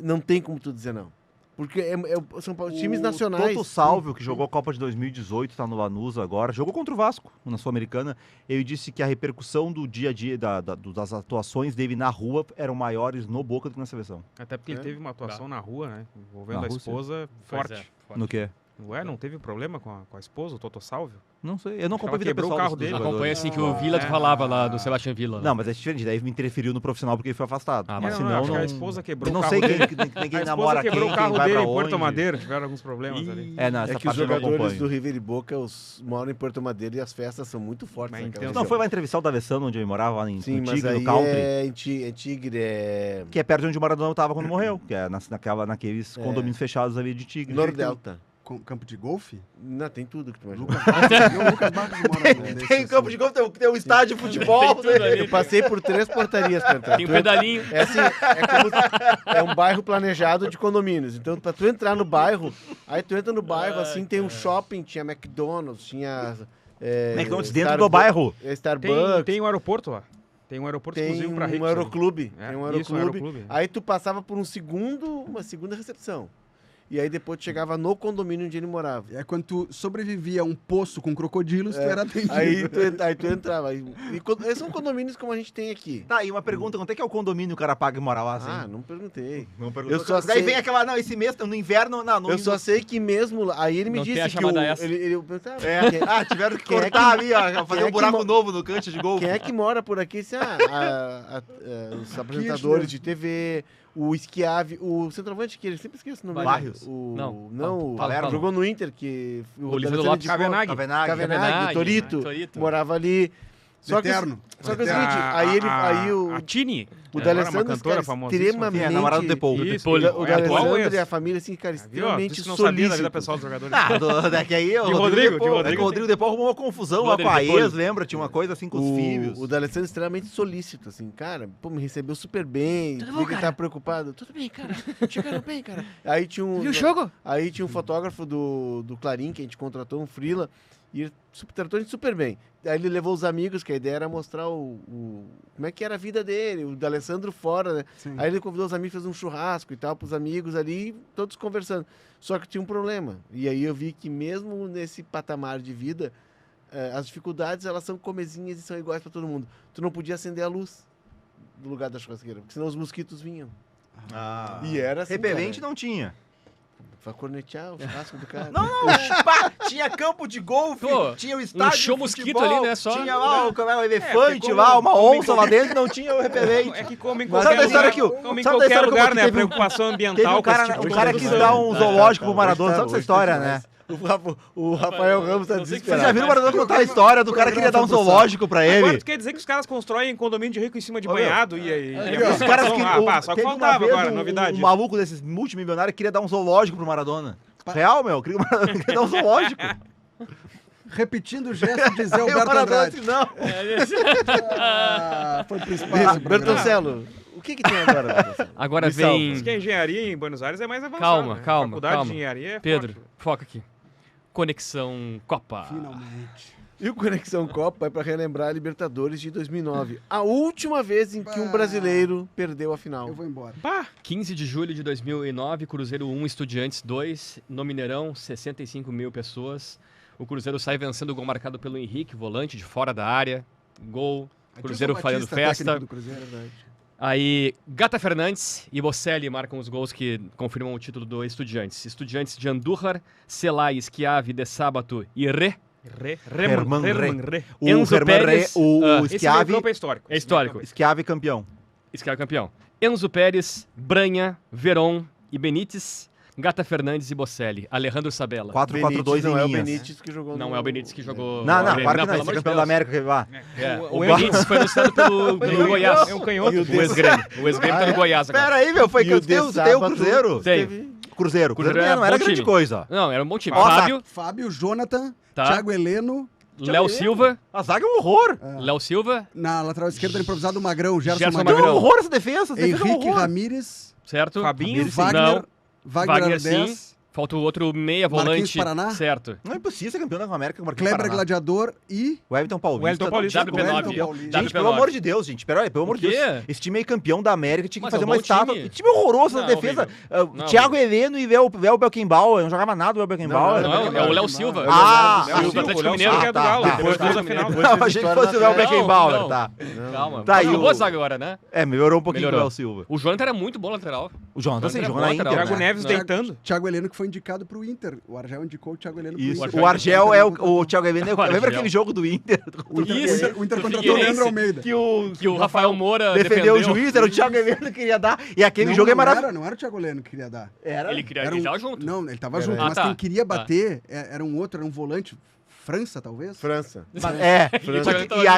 não tem como tu dizer não. Porque são times nacionais. O Toto Salvio, que jogou a Copa de 2018, tá no Lanús agora, jogou contra o Vasco, na Sul-Americana. Ele disse que a repercussão do dia a dia, das atuações dele na rua eram maiores no Boca do que na seleção. Até porque ele teve uma atuação na rua, né? Envolvendo Na a Rússia? esposa Pois forte. é, forte. No quê? Ué, não teve problema com a esposa, o Toto Salvio? Não sei, eu não Ela acompanho a vida quebrou o pessoal carro dos dele. jogadores. Acompanha assim que o Villa falava lá do Sebastian Villa. Não, mas é diferente, daí me interferiu no profissional porque ele foi afastado. Ah, mas mas senão acho que não... a esposa quebrou Eu o não carro sei dele. quem A namora esposa quem, quebrou o quem carro vai dele pra em Porto onde. Madeira, tiveram alguns problemas ali. É, não, É essa que os parte eu não jogadores acompanho. do River e Boca moram em Porto Madeira e as festas são muito fortes. Mas naquela intenso. Não região. foi lá entrevistar o D'Alessandro, onde ele morava, lá Sim, no mas Tigre, aí no Country? é Tigre, é Que é perto de onde o Maradona estava quando morreu, que é naqueles condomínios fechados ali de Tigre. Nordelta. Campo de golfe? Não, tem tudo que tu imagina. Lucas Barros mora num desses, Tem campo de golfe, tem um estádio de futebol. Tem tudo ali. Eu passei por 3 portarias pra entrar. Tem um pedalinho. É assim, é um bairro planejado de condomínios. Então, pra tu entrar no bairro, aí tu entra no bairro, assim, tem um shopping, tinha McDonald's, tinha... McDonald's dentro do bairro. Starbucks. Tem um aeroporto lá. Tem um aeroporto Tem exclusivo pra ricos. um aeroclube. É, Tem um isso, um aeroclube. aeroclube. Aí tu passava por uma segunda recepção. E aí depois tu chegava no condomínio onde ele morava. É quando tu sobrevivia a um poço com crocodilos, tu era atendido. Aí tu entrava. Esses são condomínios como a gente tem aqui. Tá, e uma pergunta, quanto é que é o condomínio o cara paga e mora lá, assim? Ah, não perguntei. Não perguntou. eu só Daí sei- vem aquela, não, esse mês, no inverno, não. Eu só sei que mesmo lá... Aí ele me Não tem disse a que chamada essa. ele eu pensava, Tiveram que Quem é cortar que- ali, ó, fazer é um que buraco mo- novo no canto de golfe. quem é que mora por aqui? Assim, os apresentadores de TV, o Schiavi, o centroavante que ele sempre esquece o nome Barrios. dele. O, Não. o Fala. jogou no Inter, que... O Lisandro D'Alessandro Lopes. de Cavenaghi. Cavenaghi. Torito, morava ali. Só que, Eterno. só que é o seguinte, aí A Tini. o agora D'Alessandro, uma cantora cara, famosíssima. extremamente... Sim, é namorado do Depou. Isso, O é atual D'Alessandro ex. e a família, assim, cara, Viu? extremamente Disse que não sabia da vida solícito. pessoal dos jogadores. Daqui aí, o De Rodrigo, Depou, de Rodrigo. O Rodrigo Depou arrumou uma confusão lá Rodrigo com a Depou. ex, lembra? Tinha uma coisa assim com os filhos. O D'Alessandro é extremamente solícito, assim, cara, pô, me recebeu super bem, vi que ele tava preocupado. Tudo bem, cara, chegaram bem, cara. Aí tinha um... Viu o jogo? Aí tinha um fotógrafo do Clarim, que a gente contratou, um freela, e ele tratou a gente super bem. Aí ele levou os amigos, que a ideia era mostrar como é que era a vida dele, o D'Alessandro fora, né? Sim. Aí ele convidou os amigos, fez um churrasco e tal, pros amigos ali, todos conversando. Só que tinha um problema. E aí eu vi que mesmo nesse patamar de vida, as dificuldades, elas são comezinhas e são iguais para todo mundo. Tu não podia acender a luz do lugar da churrasqueira, porque senão os mosquitos vinham. Ah. E era assim, Repelente cara. não tinha. Pra cornetear o churrasco do cara. Não, tinha campo de golfe, Pô, tinha o estádio show de mosquito futebol, ali, né, só. tinha lá o elefante porque lá, uma como- onça lá dentro, não tinha o repelente. É que come em Mas qualquer sabe da história lugar, que o- come em sabe da qualquer história lugar, que né? A teve um- preocupação Teve ambiental um com esse cara, tipo de um cara coisa. quis dar um zoológico pro Maradona, Hoje sabe essa hoje história, demais. né? O Rafael Ramos tá Não sei o que Vocês desesperado. já viram o Maradona contar a história do cara que queria dar um zoológico pra Agora ele? tu quer dizer que os caras constroem condomínio de rico em cima de Ô, meu. banhado e aí... Os caras que Só que teve uma faltava vez agora, um novidade. maluco desses multimilionários queria dar um zoológico pro Maradona. Real, meu, queria dar um zoológico. Repetindo o gesto de Zé Aí o Alberto Maradona Andrade. disse, não. Foi pro espaço. Bertoncello, o que tem agora, Bertoncello? Agora Me salva. vem... Diz que a engenharia em Buenos Aires é mais avançada. Calma, né? calma, Faculdade calma. de engenharia é Pedro, forte. foca aqui. Conexão Copa. Finalmente. E o Conexão Copa é para relembrar a Libertadores de 2009. A última vez em que um brasileiro perdeu a final. Eu vou embora. Pá, 15 de julho de 2009, Cruzeiro 1, Estudiantes 2, no Mineirão, 65 mil pessoas. O Cruzeiro sai vencendo o gol marcado pelo Henrique, volante de fora da área. Gol, Cruzeiro Adilson fazendo Batista, festa. técnico do Cruzeiro. Verdade. Aí, Gata Fernandes e Bocelli marcam os gols que confirmam o título do Estudiantes. Estudiantes de Andújar, Celay, Schiavi, De Sábato e Rê. Herman Rê. O Enzo Herman Pérez, o Esse Schiavi, meio campo é histórico. É histórico. Schiavi campeão. Schiavi campeão. Enzo Pérez, Branha, Veron e Benítez. Gata Fernandes e Bocelli. Alejandro Sabella. 4-4-2 não em é o linhas. Benítez que jogou Não no... é o Benítez que jogou... Não, Grêmio. claro que não, pelo esse é amor de campeão Deus. da América que vai. É, O o Benítez foi anunciado pelo Goiás. É um canhoto. E O ex-Grêmio. O ex-Grêmio tá no Goiás agora. Pera aí, meu, foi E que o eu tenho De o Sábato Cruzeiro. Tem. Cruzeiro Cruzeiro não era bom grande time. coisa. Não, era um bom time. Ó, Fábio, Jonathan, Tá. Thiago Heleno. Léo Silva, A zaga é um horror. Léo Silva, Na lateral esquerda, improvisado, o Magrão, Gerson Gerson Magrão. É um Magrão. horror essa defesa. Essa defesa é um Henrique horror. Ramírez. certo? Fabinho, Wagner. Não. Wagner Wagner, sim. Ardez. Falta o outro meia Marquinhos volante. Paraná? Certo. Não é impossível ser campeão da América com o Marquinhos Kleber Paraná. Gladiador e... O Wellington Paulista. Wellington Paulista. Não tinha como. WP9. Paulista. Gente, pelo amor de Deus, gente. Pelo amor de O quê? Deus. Esse time aí campeão da América tinha que Mas fazer é um uma bom estátua. time. Que time horroroso na Não, defesa. horrível. Não, Thiago Heleno e Vel Beckenbauer. Não jogava nada o Vel Beckenbauer. Não, é o Léo Silva. Ah, Léo do Silva, Atlético Léo Mineiro. Silva, que é do Galo. tá. Depois fez a final. Não, achei que fosse o Vel Não, Beckenbauer, não. tá. Calma. Tá, Tá, e uma o- boa zaga agora, né? É, melhorou um pouquinho Melhorou. o Léo Silva. O Jonathan era muito bom lateral. O Jonathan, sim, Jonathan jogou é na bom Inter. lateral. Thiago né? Neves Não. deitando. Thiago Heleno, que foi foi indicado pro Inter. O Argel indicou o Thiago Heleno pro Isso. Inter. O Argel é o Thiago Heleno. Lembra Argel. aquele jogo do Inter? O Inter contratou o Figueirense. Leandro Almeida. Que o Rafael Moura defendeu o juiz, era o Thiago Heleno que queria dar. E aquele jogo é maravilhoso. Não era o Thiago Heleno que queria dar. Ele tava junto. Não, ele tava Era junto, ele. mas Ah, tá. quem queria bater era um outro, era um volante. França, talvez? França.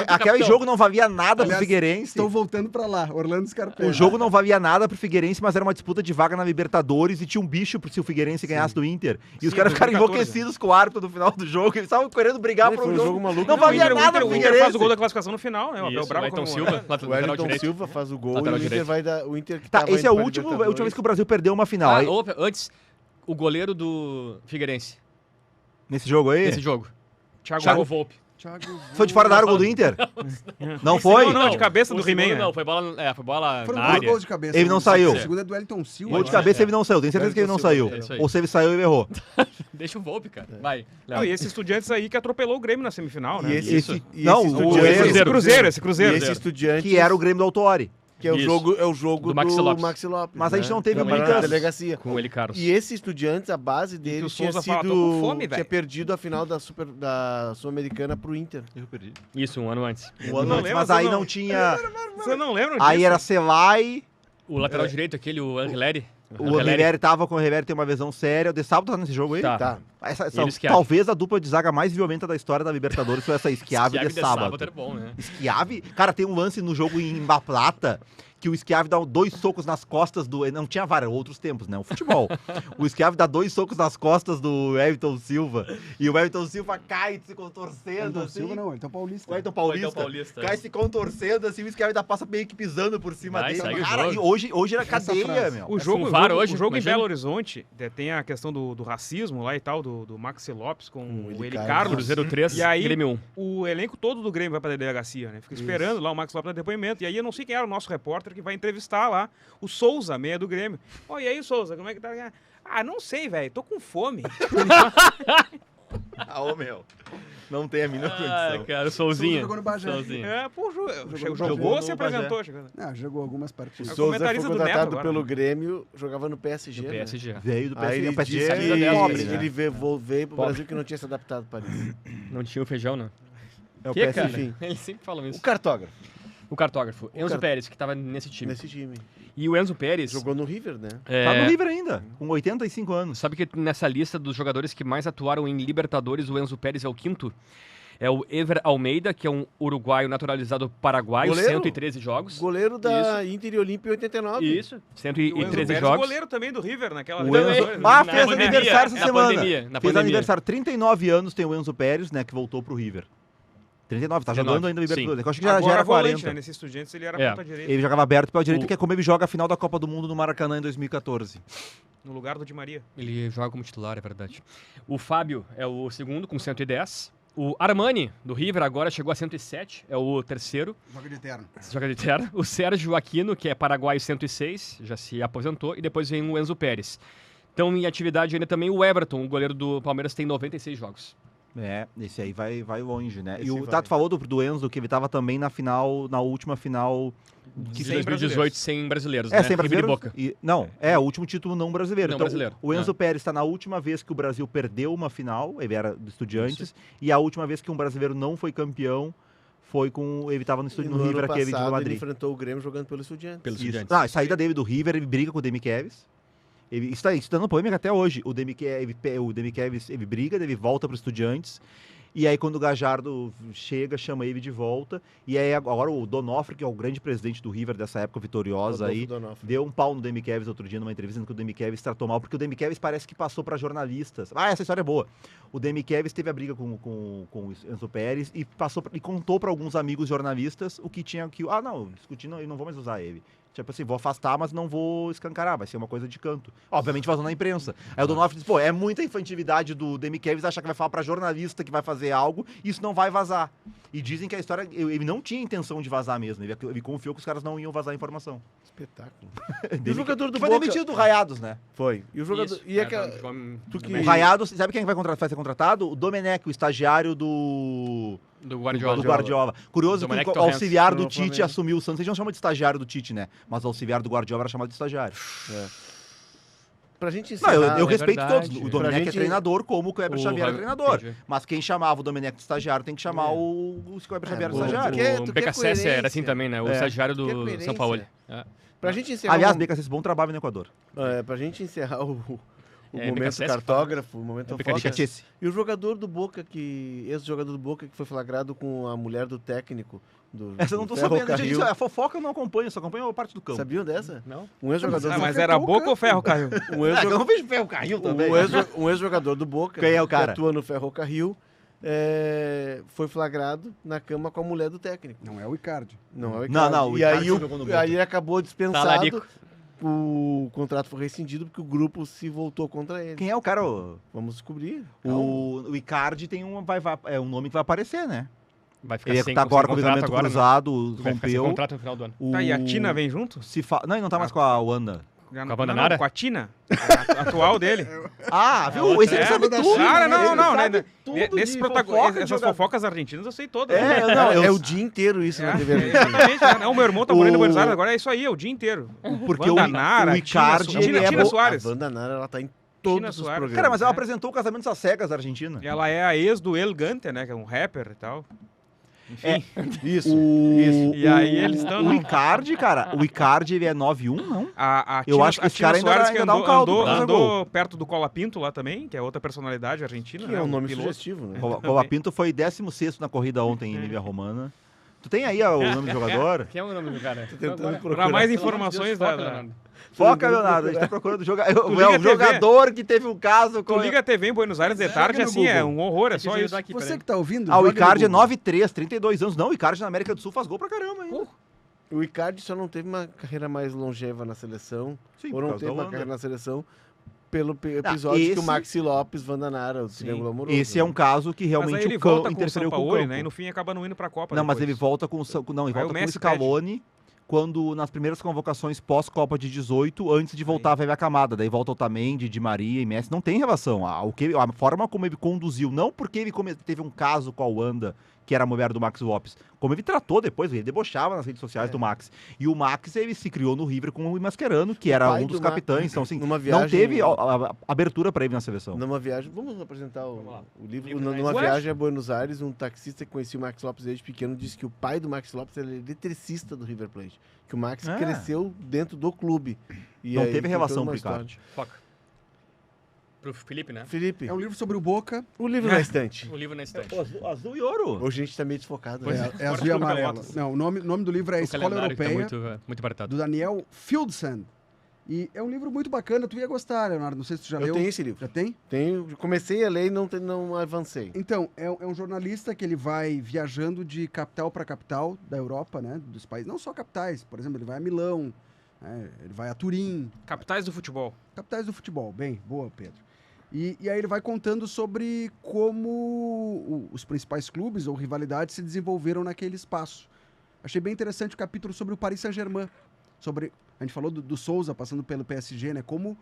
Aquele jogo não valia nada pro Aliás, Figueirense. Estou voltando pra lá, Orlando Scarpelli. O jogo não valia nada pro Figueirense, mas era uma disputa de vaga na Libertadores e tinha um bicho se o Figueirense ganhasse do Inter. E os Sim, caras ficaram 2014. enlouquecidos com o árbitro no final do jogo. Eles estavam querendo brigar Foi por um jogo maluco. Não valia nada pro o Inter faz Figueirense. o gol da classificação no final, né? O Abel Isso, Braga Wellington comemora. Silva, O lateral Wellington direito. Silva faz o gol Lateral e o Inter direito. vai dar. O Inter que Tá, tava esse é indo a pra última Libertadores. vez que o Brasil perdeu uma final. Aí, Antes, o goleiro do Figueirense, nesse jogo aí? nesse jogo. Thiago Volpe. Foi de fora da área o gol do Inter? Não foi? Não, de cabeça do O segundo He-Man. não, foi bola Foram na dois área. gols de cabeça. Ele não saiu. O segundo é do Wellington Silva. Gol de eu cabeça é. ele não saiu. Tenho certeza que ele não saiu. É isso aí. Ou se ele saiu, ele errou. Deixa o Volpe, cara. Vai. Não, e esse Estudiantes aí que atropelou o Grêmio na semifinal, né? E esse Não, esse o- Estudiantes- Esse Cruzeiro. E esse Estudiantes, Que era o Grêmio do Autori. que é o Isso. jogo Do do Maxi Lopes. Maxi Lopes. Mas a gente não teve Trabalhando brigas. na delegacia. Com ele, Carlos. E esse Estudiantes, a base dele o tinha Souza sido... fala, "Tô com fome, velho." tinha perdido a final da Sul-Americana pro Inter. Eu perdi. Isso, um ano antes. Um ano Não antes, lembro, mas eu aí não- não tinha. Você não lembra Aí disso? era Celai. O lateral direito, aquele, o Angeleri. O Riveri tava com o Riveri, tem uma lesão séria. O De Sábado tá nesse jogo aí? Tá. Tá. Essa, E o Schiavi. talvez a dupla de zaga mais violenta da história da Libertadores foi essa Schiavi de Sábado. era bom, né? Schiavi, cara, tem um lance no jogo em La Plata que o Schiavi dá 2 socos nas costas do... Não tinha VAR, outros tempos, né? O futebol. O Schiavi dá 2 socos nas costas do Everton Silva e o Everton Silva cai se contorcendo, Wellington assim. Silva não, então Paulista. O Everton Paulista, Paulista, cai se contorcendo, assim, o Schiavi ainda passa meio que pisando por cima Vai, dele. segue o Cara, jogo. e hoje era cadeia, frase. meu. O jogo, com VAR hoje, o jogo em imagina. Belo Horizonte tem a questão do racismo lá e tal, do Maxi Lopes com o Eli Eli Carlos. Carlos. Cruzeiro 3, E aí, Grêmio 1. o elenco todo do Grêmio vai pra delegacia, né? Fica esperando lá o Max Lopes no depoimento. E aí eu não sei quem era o nosso repórter que vai entrevistar lá o Souza, meia do Grêmio. Ó, e aí, Souza, como é que tá? Ah, não sei, velho, tô com fome. Ah, ô, meu. Não tem a mínima Ah, condição. cara, o Souza Souzinha. jogou no Bagé. Souzinha. É, pô, no jogou ou se Bagé. apresentou? Chegando. Jogou algumas O partidas. É o Souza foi comentarista do Neto contratado agora, pelo né? Grêmio, jogava no PSG, Do né? PSG. Veio do Aí PSG. ele O PSG disse é que pobre, né? ele veio pro Pobre. Brasil que não tinha se adaptado para Paris. Não tinha o feijão, né? É o Que, PSG. cara? enfim. Eles sempre falam O isso. cartógrafo, O cartógrafo. Enzo cart- Pérez, que tava nesse time. nesse time. E o Enzo Pérez... Jogou no River, né? Tá no River ainda, com 85 anos. Sabe que nessa lista dos jogadores que mais atuaram em Libertadores, o Enzo Pérez é o quinto? É o Ever Almeida, que é um uruguaio naturalizado paraguaio, Goleiro? 113 jogos. Goleiro da Inter e Olímpia em 89. Isso, E o Enzo 113 Pérez, jogos. goleiro também do River naquela O Enzo... Libertadores. Ah, Na fez pandemia, aniversário essa na semana. pandemia, na Fez pandemia. aniversário. 39 anos tem o Enzo Pérez, né, que voltou pro River. 39, tá 39, jogando ainda o Libertadores. sim. Eu acho que já Agora era volante, 40. né? Nesse Estudiantes ele era É. ponta direita. Ele jogava aberto pela direita, O- que é como ele joga a final da Copa do Mundo no Maracanã em 2014. No lugar do Di Maria. Ele joga como titular, é verdade. O Fábio é o segundo, com 110. O Armani, do River, agora chegou a 107, é o terceiro, Joga de eterno. joga de terra. O Sérgio Aquino, que é paraguaio, 106, já se aposentou. E depois vem o Enzo Pérez. Então, em atividade ainda também o Everton, o goleiro do Palmeiras, tem 96 jogos. É, esse aí vai longe, né? Esse E o vai. Tato falou do Enzo, que ele tava também na final, na última final... De Sem 2018, sem brasileiros, É, né? sem River e brasileiro. Boca. Não, é o último título não brasileiro. Não Então, brasileiro, O Enzo é. Pérez está na última vez que o Brasil perdeu uma final, ele era do Estudiantes, e a última vez que um brasileiro não foi campeão foi com... Ele estava no, E no River, ano aquele de passado, ele Madrid. enfrentou o Grêmio jogando pelo Estudiantes. Pelo Isso. Estudiantes. Ah, a saída dele do River, ele briga com o Demi Kevs. Isso tá dando polêmica até hoje. O Demi Kevs, ele briga, ele volta para os Estudiantes. E aí, quando o Gajardo chega, chama ele de volta. E aí, agora o Donofre, que é o grande presidente do River dessa época vitoriosa Rodolfo aí, Donofre. deu um pau no Demi Kevs outro dia numa entrevista, dizendo que o Demi Kevs tratou mal, porque o Demi Kevs parece que passou para jornalistas. Ah, essa história é boa. O Demi Kevs teve a briga com o Enzo Pérez e e contou para alguns amigos jornalistas o que tinha que... Ah, não, discutir, não, eu não vou mais usar ele. Tipo assim, vou afastar, mas não vou escancarar, vai ser uma coisa de canto. Obviamente vazou na imprensa. Aí o Donofre diz, pô, é muita infantilidade do Demi Kevs achar que vai falar pra jornalista que vai fazer algo, e isso não vai vazar. E dizem que a história, ele não tinha intenção de vazar mesmo, ele confiou que os caras não iam vazar a informação. Espetáculo. E o jogador do foi Boca- demitido do Raiados, né? Foi. E o jogador... Isso. E é É, que... Tu que- O Raiados, sabe quem vai ser contratado? O Domenech, o estagiário do Do Guardiola. Guardiola. Curioso que Domenech o Torrens, auxiliar do no Tite Flamengo. assumiu o Santos. Eles não chamam de estagiário do Tite, né? Mas o auxiliar do Guardiola era chamado de estagiário. Pra gente Não, encerrar... eu é respeito verdade. todos. O Pra Domenech gente- é treinador, como o Kleber O Xavier é Ra- treinador. entendi. Mas quem chamava o Domenech de estagiário tem que chamar o Kleber Xavier de bom, estagiário. quer- O tu quer BKSS era assim coerência. também, né? O É. estagiário Tu quer do coerência. São Paulo. É. Pra gente encerrar... Aliás, um- BKSS, bom trabalho no Equador. pra gente encerrar o É, momento BKSS, cartógrafo, o momento É fofoca. BKSS. E o jogador do Boca, ex-jogador do Boca, que foi flagrado com a mulher do técnico do Essa eu não tô do sabendo. Ferrocarril. Gente, a fofoca eu não acompanho, só acompanho a parte do campo. Sabiam dessa? Não? Um ex-jogador Ah, do mas Boca. era Boca ou Ferrocarril? um Ah, eu ex-jogador não vejo Ferrocarril também. um ex-jogador do Boca, Quem é o que cara? atua no Ferrocarril, foi flagrado na cama com a mulher do técnico. Não é o Icardi. Não é o Não, Icardi. não, o E Icardi aí, jogou no Boca. aí ele acabou dispensado, Talarico. o contrato foi rescindido porque o grupo se voltou contra ele. Quem é o cara? Vamos descobrir. O Icardi tem é um nome que vai aparecer, né? Vai ficar Ele sem, tá agora sem com o contrato ligamento agora, né? cruzado, Vai ficar sem rompeu. contrato no final do ano. Tá, e a Tina vem junto? Não, ele não tá mais com a Wanda. Já Com a Wanda não, Nara? com a Tina, a atual dele. Ah, viu? Esse ele É, sabe tudo. Cara, não, Ele não, sabe né? tudo Nesses de protagonistas, fofoca de essas jogador. fofocas argentinas eu sei todas. É, né? não, é eu- o dia inteiro isso na É, TV Argentina. exatamente. Não, meu irmão tá morando em O- Buenos Aires agora, é isso aí, é o dia inteiro. Porque Wanda o Nara, Icardi, Tina, ele é Tina bo- Soares. A Wanda Nara, ela tá em Tina todos os Soares. programas. Cara, mas ela É. apresentou o Casamentos às Cegas da Argentina. Ela é a ex do El Gante, né? Que é um rapper e tal. Enfim. É. Isso. O, E aí eles estão O no- Icardi, cara, o Icardi ele é 9-1, não? A Eu Tina, acho que a esse Tina cara ainda Soares dá- que ainda dá um andou, caldo andou, pra fazer andou perto do Cola Pinto lá também, que é outra personalidade argentina. Que né? é um nome piloto. sugestivo, né? Colapinto foi 16º na corrida ontem em Emília Romana. Tu tem aí ó, o nome do jogador? Quem é o nome do cara? tentando Agora- procurar. Para mais Pelo amor de informações Deus, da... foca, Leonardo. Foca, Leonardo, a gente tá procurando liga é a o TV. jogador que teve um caso com... Tu liga a TV em Buenos Aires de tarde, no assim, é Google. um horror, é Deixa eu só ajudar isso. aqui, Você peraí. que tá ouvindo, Ah, o joga no Icardi é Google. 9-3, 32 anos. Não, o Icardi na América do Sul faz gol pra caramba, hein? O Icardi só não teve uma carreira mais longeva na seleção, Sim, ou por não causa teve da uma Holanda. carreira na seleção, pelo episódio que o esse- Maxi Lopes, Wanda Nara, o Sim. Triângulo Amoroso. Esse é um caso que Mas realmente aí ele o campo volta com o interferiu com o Sampaoli, campo. né? E no fim acaba não indo pra Copa Não, mas depois. ele volta com o não, ele Aí volta o com o Messi Scaloni quando nas primeiras convocações pós-Copa de 18, antes de voltar a velha camada. Daí volta Otamendi, Di Maria e Messi. Não tem relação. A forma como ele conduziu, não porque ele teve um caso com a Wanda, que era a mulher do Max Lopes, como ele tratou depois, ele debochava nas redes sociais do Max. E o Max, ele se criou no River com o Mascherano, que era pai um dos do Max, capitães. Então, assim, numa não viagem- teve a abertura para ele na seleção. Numa viagem, vamos apresentar Vamos lá. o livro. Livro Numa da viagem a Buenos Aires, um taxista que conhecia o Max Lopes desde pequeno disse que o pai do Max Lopes era eletricista do River Plate. Que o Max Ah. cresceu dentro do clube. E Não aí teve tem relação toda uma pro Icardi. história. Foca. Pro Felipe, né? Felipe, É um livro sobre o Boca, o livro na estante. O livro na estante. Azul e ouro. Hoje a gente tá meio desfocado. Pois né? é azul e pelo amarelo. Pelotas. Não, o nome do livro é O Escola calendário tá Europeia, muito barato. do Daniel Fieldsen. E é um livro muito bacana, tu ia gostar, Leonardo, não sei se tu já Eu leu. tenho esse livro. Já tem? Comecei a ler e não avancei. Então, é um jornalista que ele vai viajando de capital para capital da Europa, né, dos países, não só capitais, por exemplo, ele vai a Milão, né, ele vai a Turim, Capitais do futebol. capitais do futebol. Bem, boa, Pedro. E aí ele vai contando sobre como os principais clubes ou rivalidades se desenvolveram naquele espaço. Achei bem interessante o capítulo sobre o Paris Saint-Germain. A gente falou do Souza passando pelo PSG, né? Como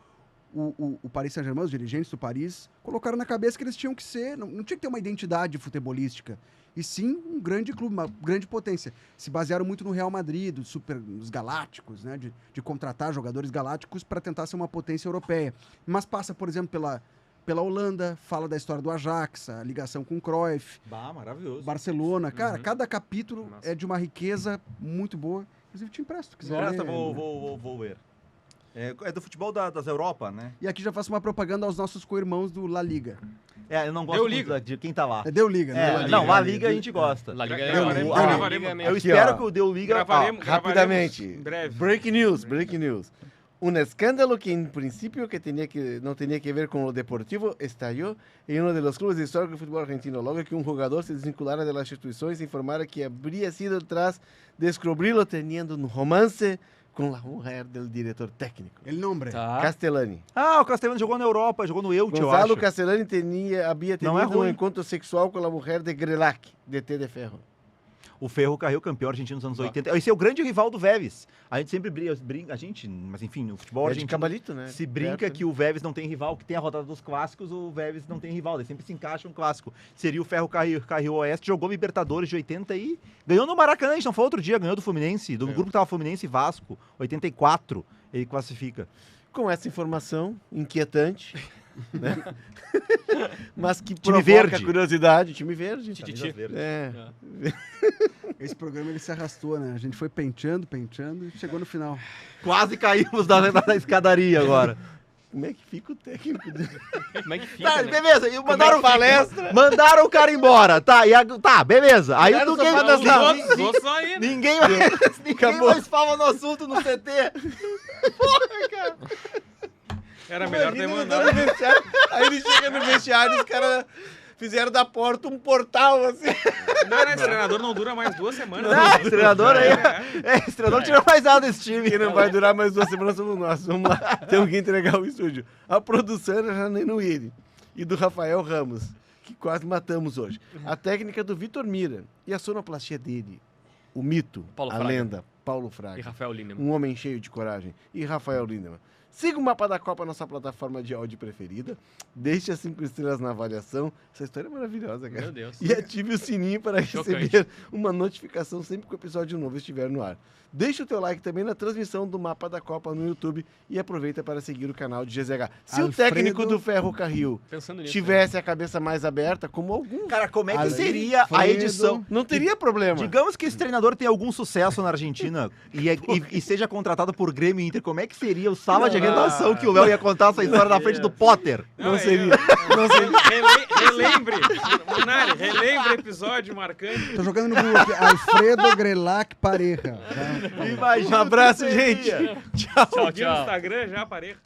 o Paris Saint-Germain, os dirigentes do Paris, colocaram na cabeça que eles tinham que ser... Não tinha que ter uma identidade futebolística. E sim um grande clube, uma grande potência. Se basearam muito no Real Madrid, dos Galácticos, né? De contratar jogadores galácticos para tentar ser uma potência europeia. Mas passa, por exemplo, pela Holanda, fala da história do Ajax, a ligação com o Cruyff, Bah, maravilhoso. Barcelona. Cara, Uhum. cada capítulo Massa. é de uma riqueza muito boa. Inclusive, te empresto, se quiser Presta, ler, né? vou ver. É do futebol das Europa, né? E aqui já faço uma propaganda aos nossos co-irmãos do La Liga. É, eu não gosto Deu muito liga. de quem tá lá. É Deu Liga, né? É, não, La Liga a gente gosta. La Liga Gravaremos- é gravaremos- meio- Eu Aqui, espero ó. que o Deu Liga... Gravaremos Rapidamente. em breve. Breaking news. Un escándalo que en principio no tenía que ver con lo deportivo estalló en uno de los clubes históricos del fútbol argentino, luego que un jugador se desvinculara de las instituciones e informara que habría sido tras descubrirlo teniendo un romance con la mujer del director técnico, El nombre. Tá. Castellani. o Castelano jogou na Europa, jogou no Elche, eu Gonzalo acho. Castellani había No tenido es un ruim. encuentro sexual con la mujer de Grelac, de T de Ferro. O Ferro Carril, campeão argentino nos anos 80. Esse é o grande rival do Vélez. A gente sempre brinca, mas enfim, o futebol É de argentino cabalito, né? se brinca Perto, que o Vélez não tem rival, que tem a rodada dos clássicos, o Vélez não tem rival. Ele sempre se encaixa um clássico. Seria o Ferro Carril Oeste, jogou Libertadores de 80 e ganhou no Maracanã, a gente não falou outro dia, ganhou do Fluminense, do grupo que tava Fluminense e Vasco, 84, ele classifica. com essa informação inquietante, né? Mas que Time provoca verde. curiosidade. Time verde. Tititi. É. Esse programa ele se arrastou, né? A gente foi penteando e chegou no final. Quase caímos da escadaria agora. Como é que fica o técnico? Como é que fica, Tá, né? beleza. E mandaram palestra? Mandaram o cara embora. Tá, tá, beleza. Aí Tiraram tu o sofá quem... da Os sala. outros vou só ir, né? Ninguém mais, Acabou. fala no assunto no CT. Porra, cara. Era melhor ter Imagina, mandado. ele tá no vestiário, aí ele chega no vestiário e os caras fizeram da porta um portal, assim. Não, esse treinador não dura mais 2 semanas. Não, esse treinador aí... Esse treinador não tira mais nada desse time. Que não vai durar mais 2 semanas somos nós. Vamos lá, temos que entregar o estúdio. A produção era Janine Willi e do Rafael Ramos, que quase matamos hoje. A técnica do Vitor Mira e a sonoplastia dele, o mito, Paulo a Fraga. lenda, Paulo E Fraga. Rafael Lineman. Um homem cheio de coragem. E Rafael Lindemann. Siga o Mapa da Copa na sua plataforma de áudio preferida. Deixe as 5 estrelas na avaliação. Essa história é maravilhosa, cara. Meu Deus. E ative o sininho para Chocante. receber uma notificação sempre que o episódio novo estiver no ar. Deixe o teu like também na transmissão do Mapa da Copa no YouTube e aproveita para seguir o canal de GZH. Se o Alfredo- técnico do Ferro Carril Pensando nisso. tivesse a cabeça mais aberta, como alguns, Cara, como é que Alfredo- seria a edição? não teria problema. Digamos que esse treinador tenha algum sucesso na Argentina e seja contratado por Grêmio e Inter, como é que seria o sala de redação que o Léo ia contar essa história na frente do Potter? Não seria. Relembre, Munari, relembre episódio marcante. Tô jogando no Google aqui. Alfredo Grelac Pareja. Tá? Imagina Um abraço, o que seria. gente. Tchau. Tchau, Seguir no tchau. Instagram já, Pareja.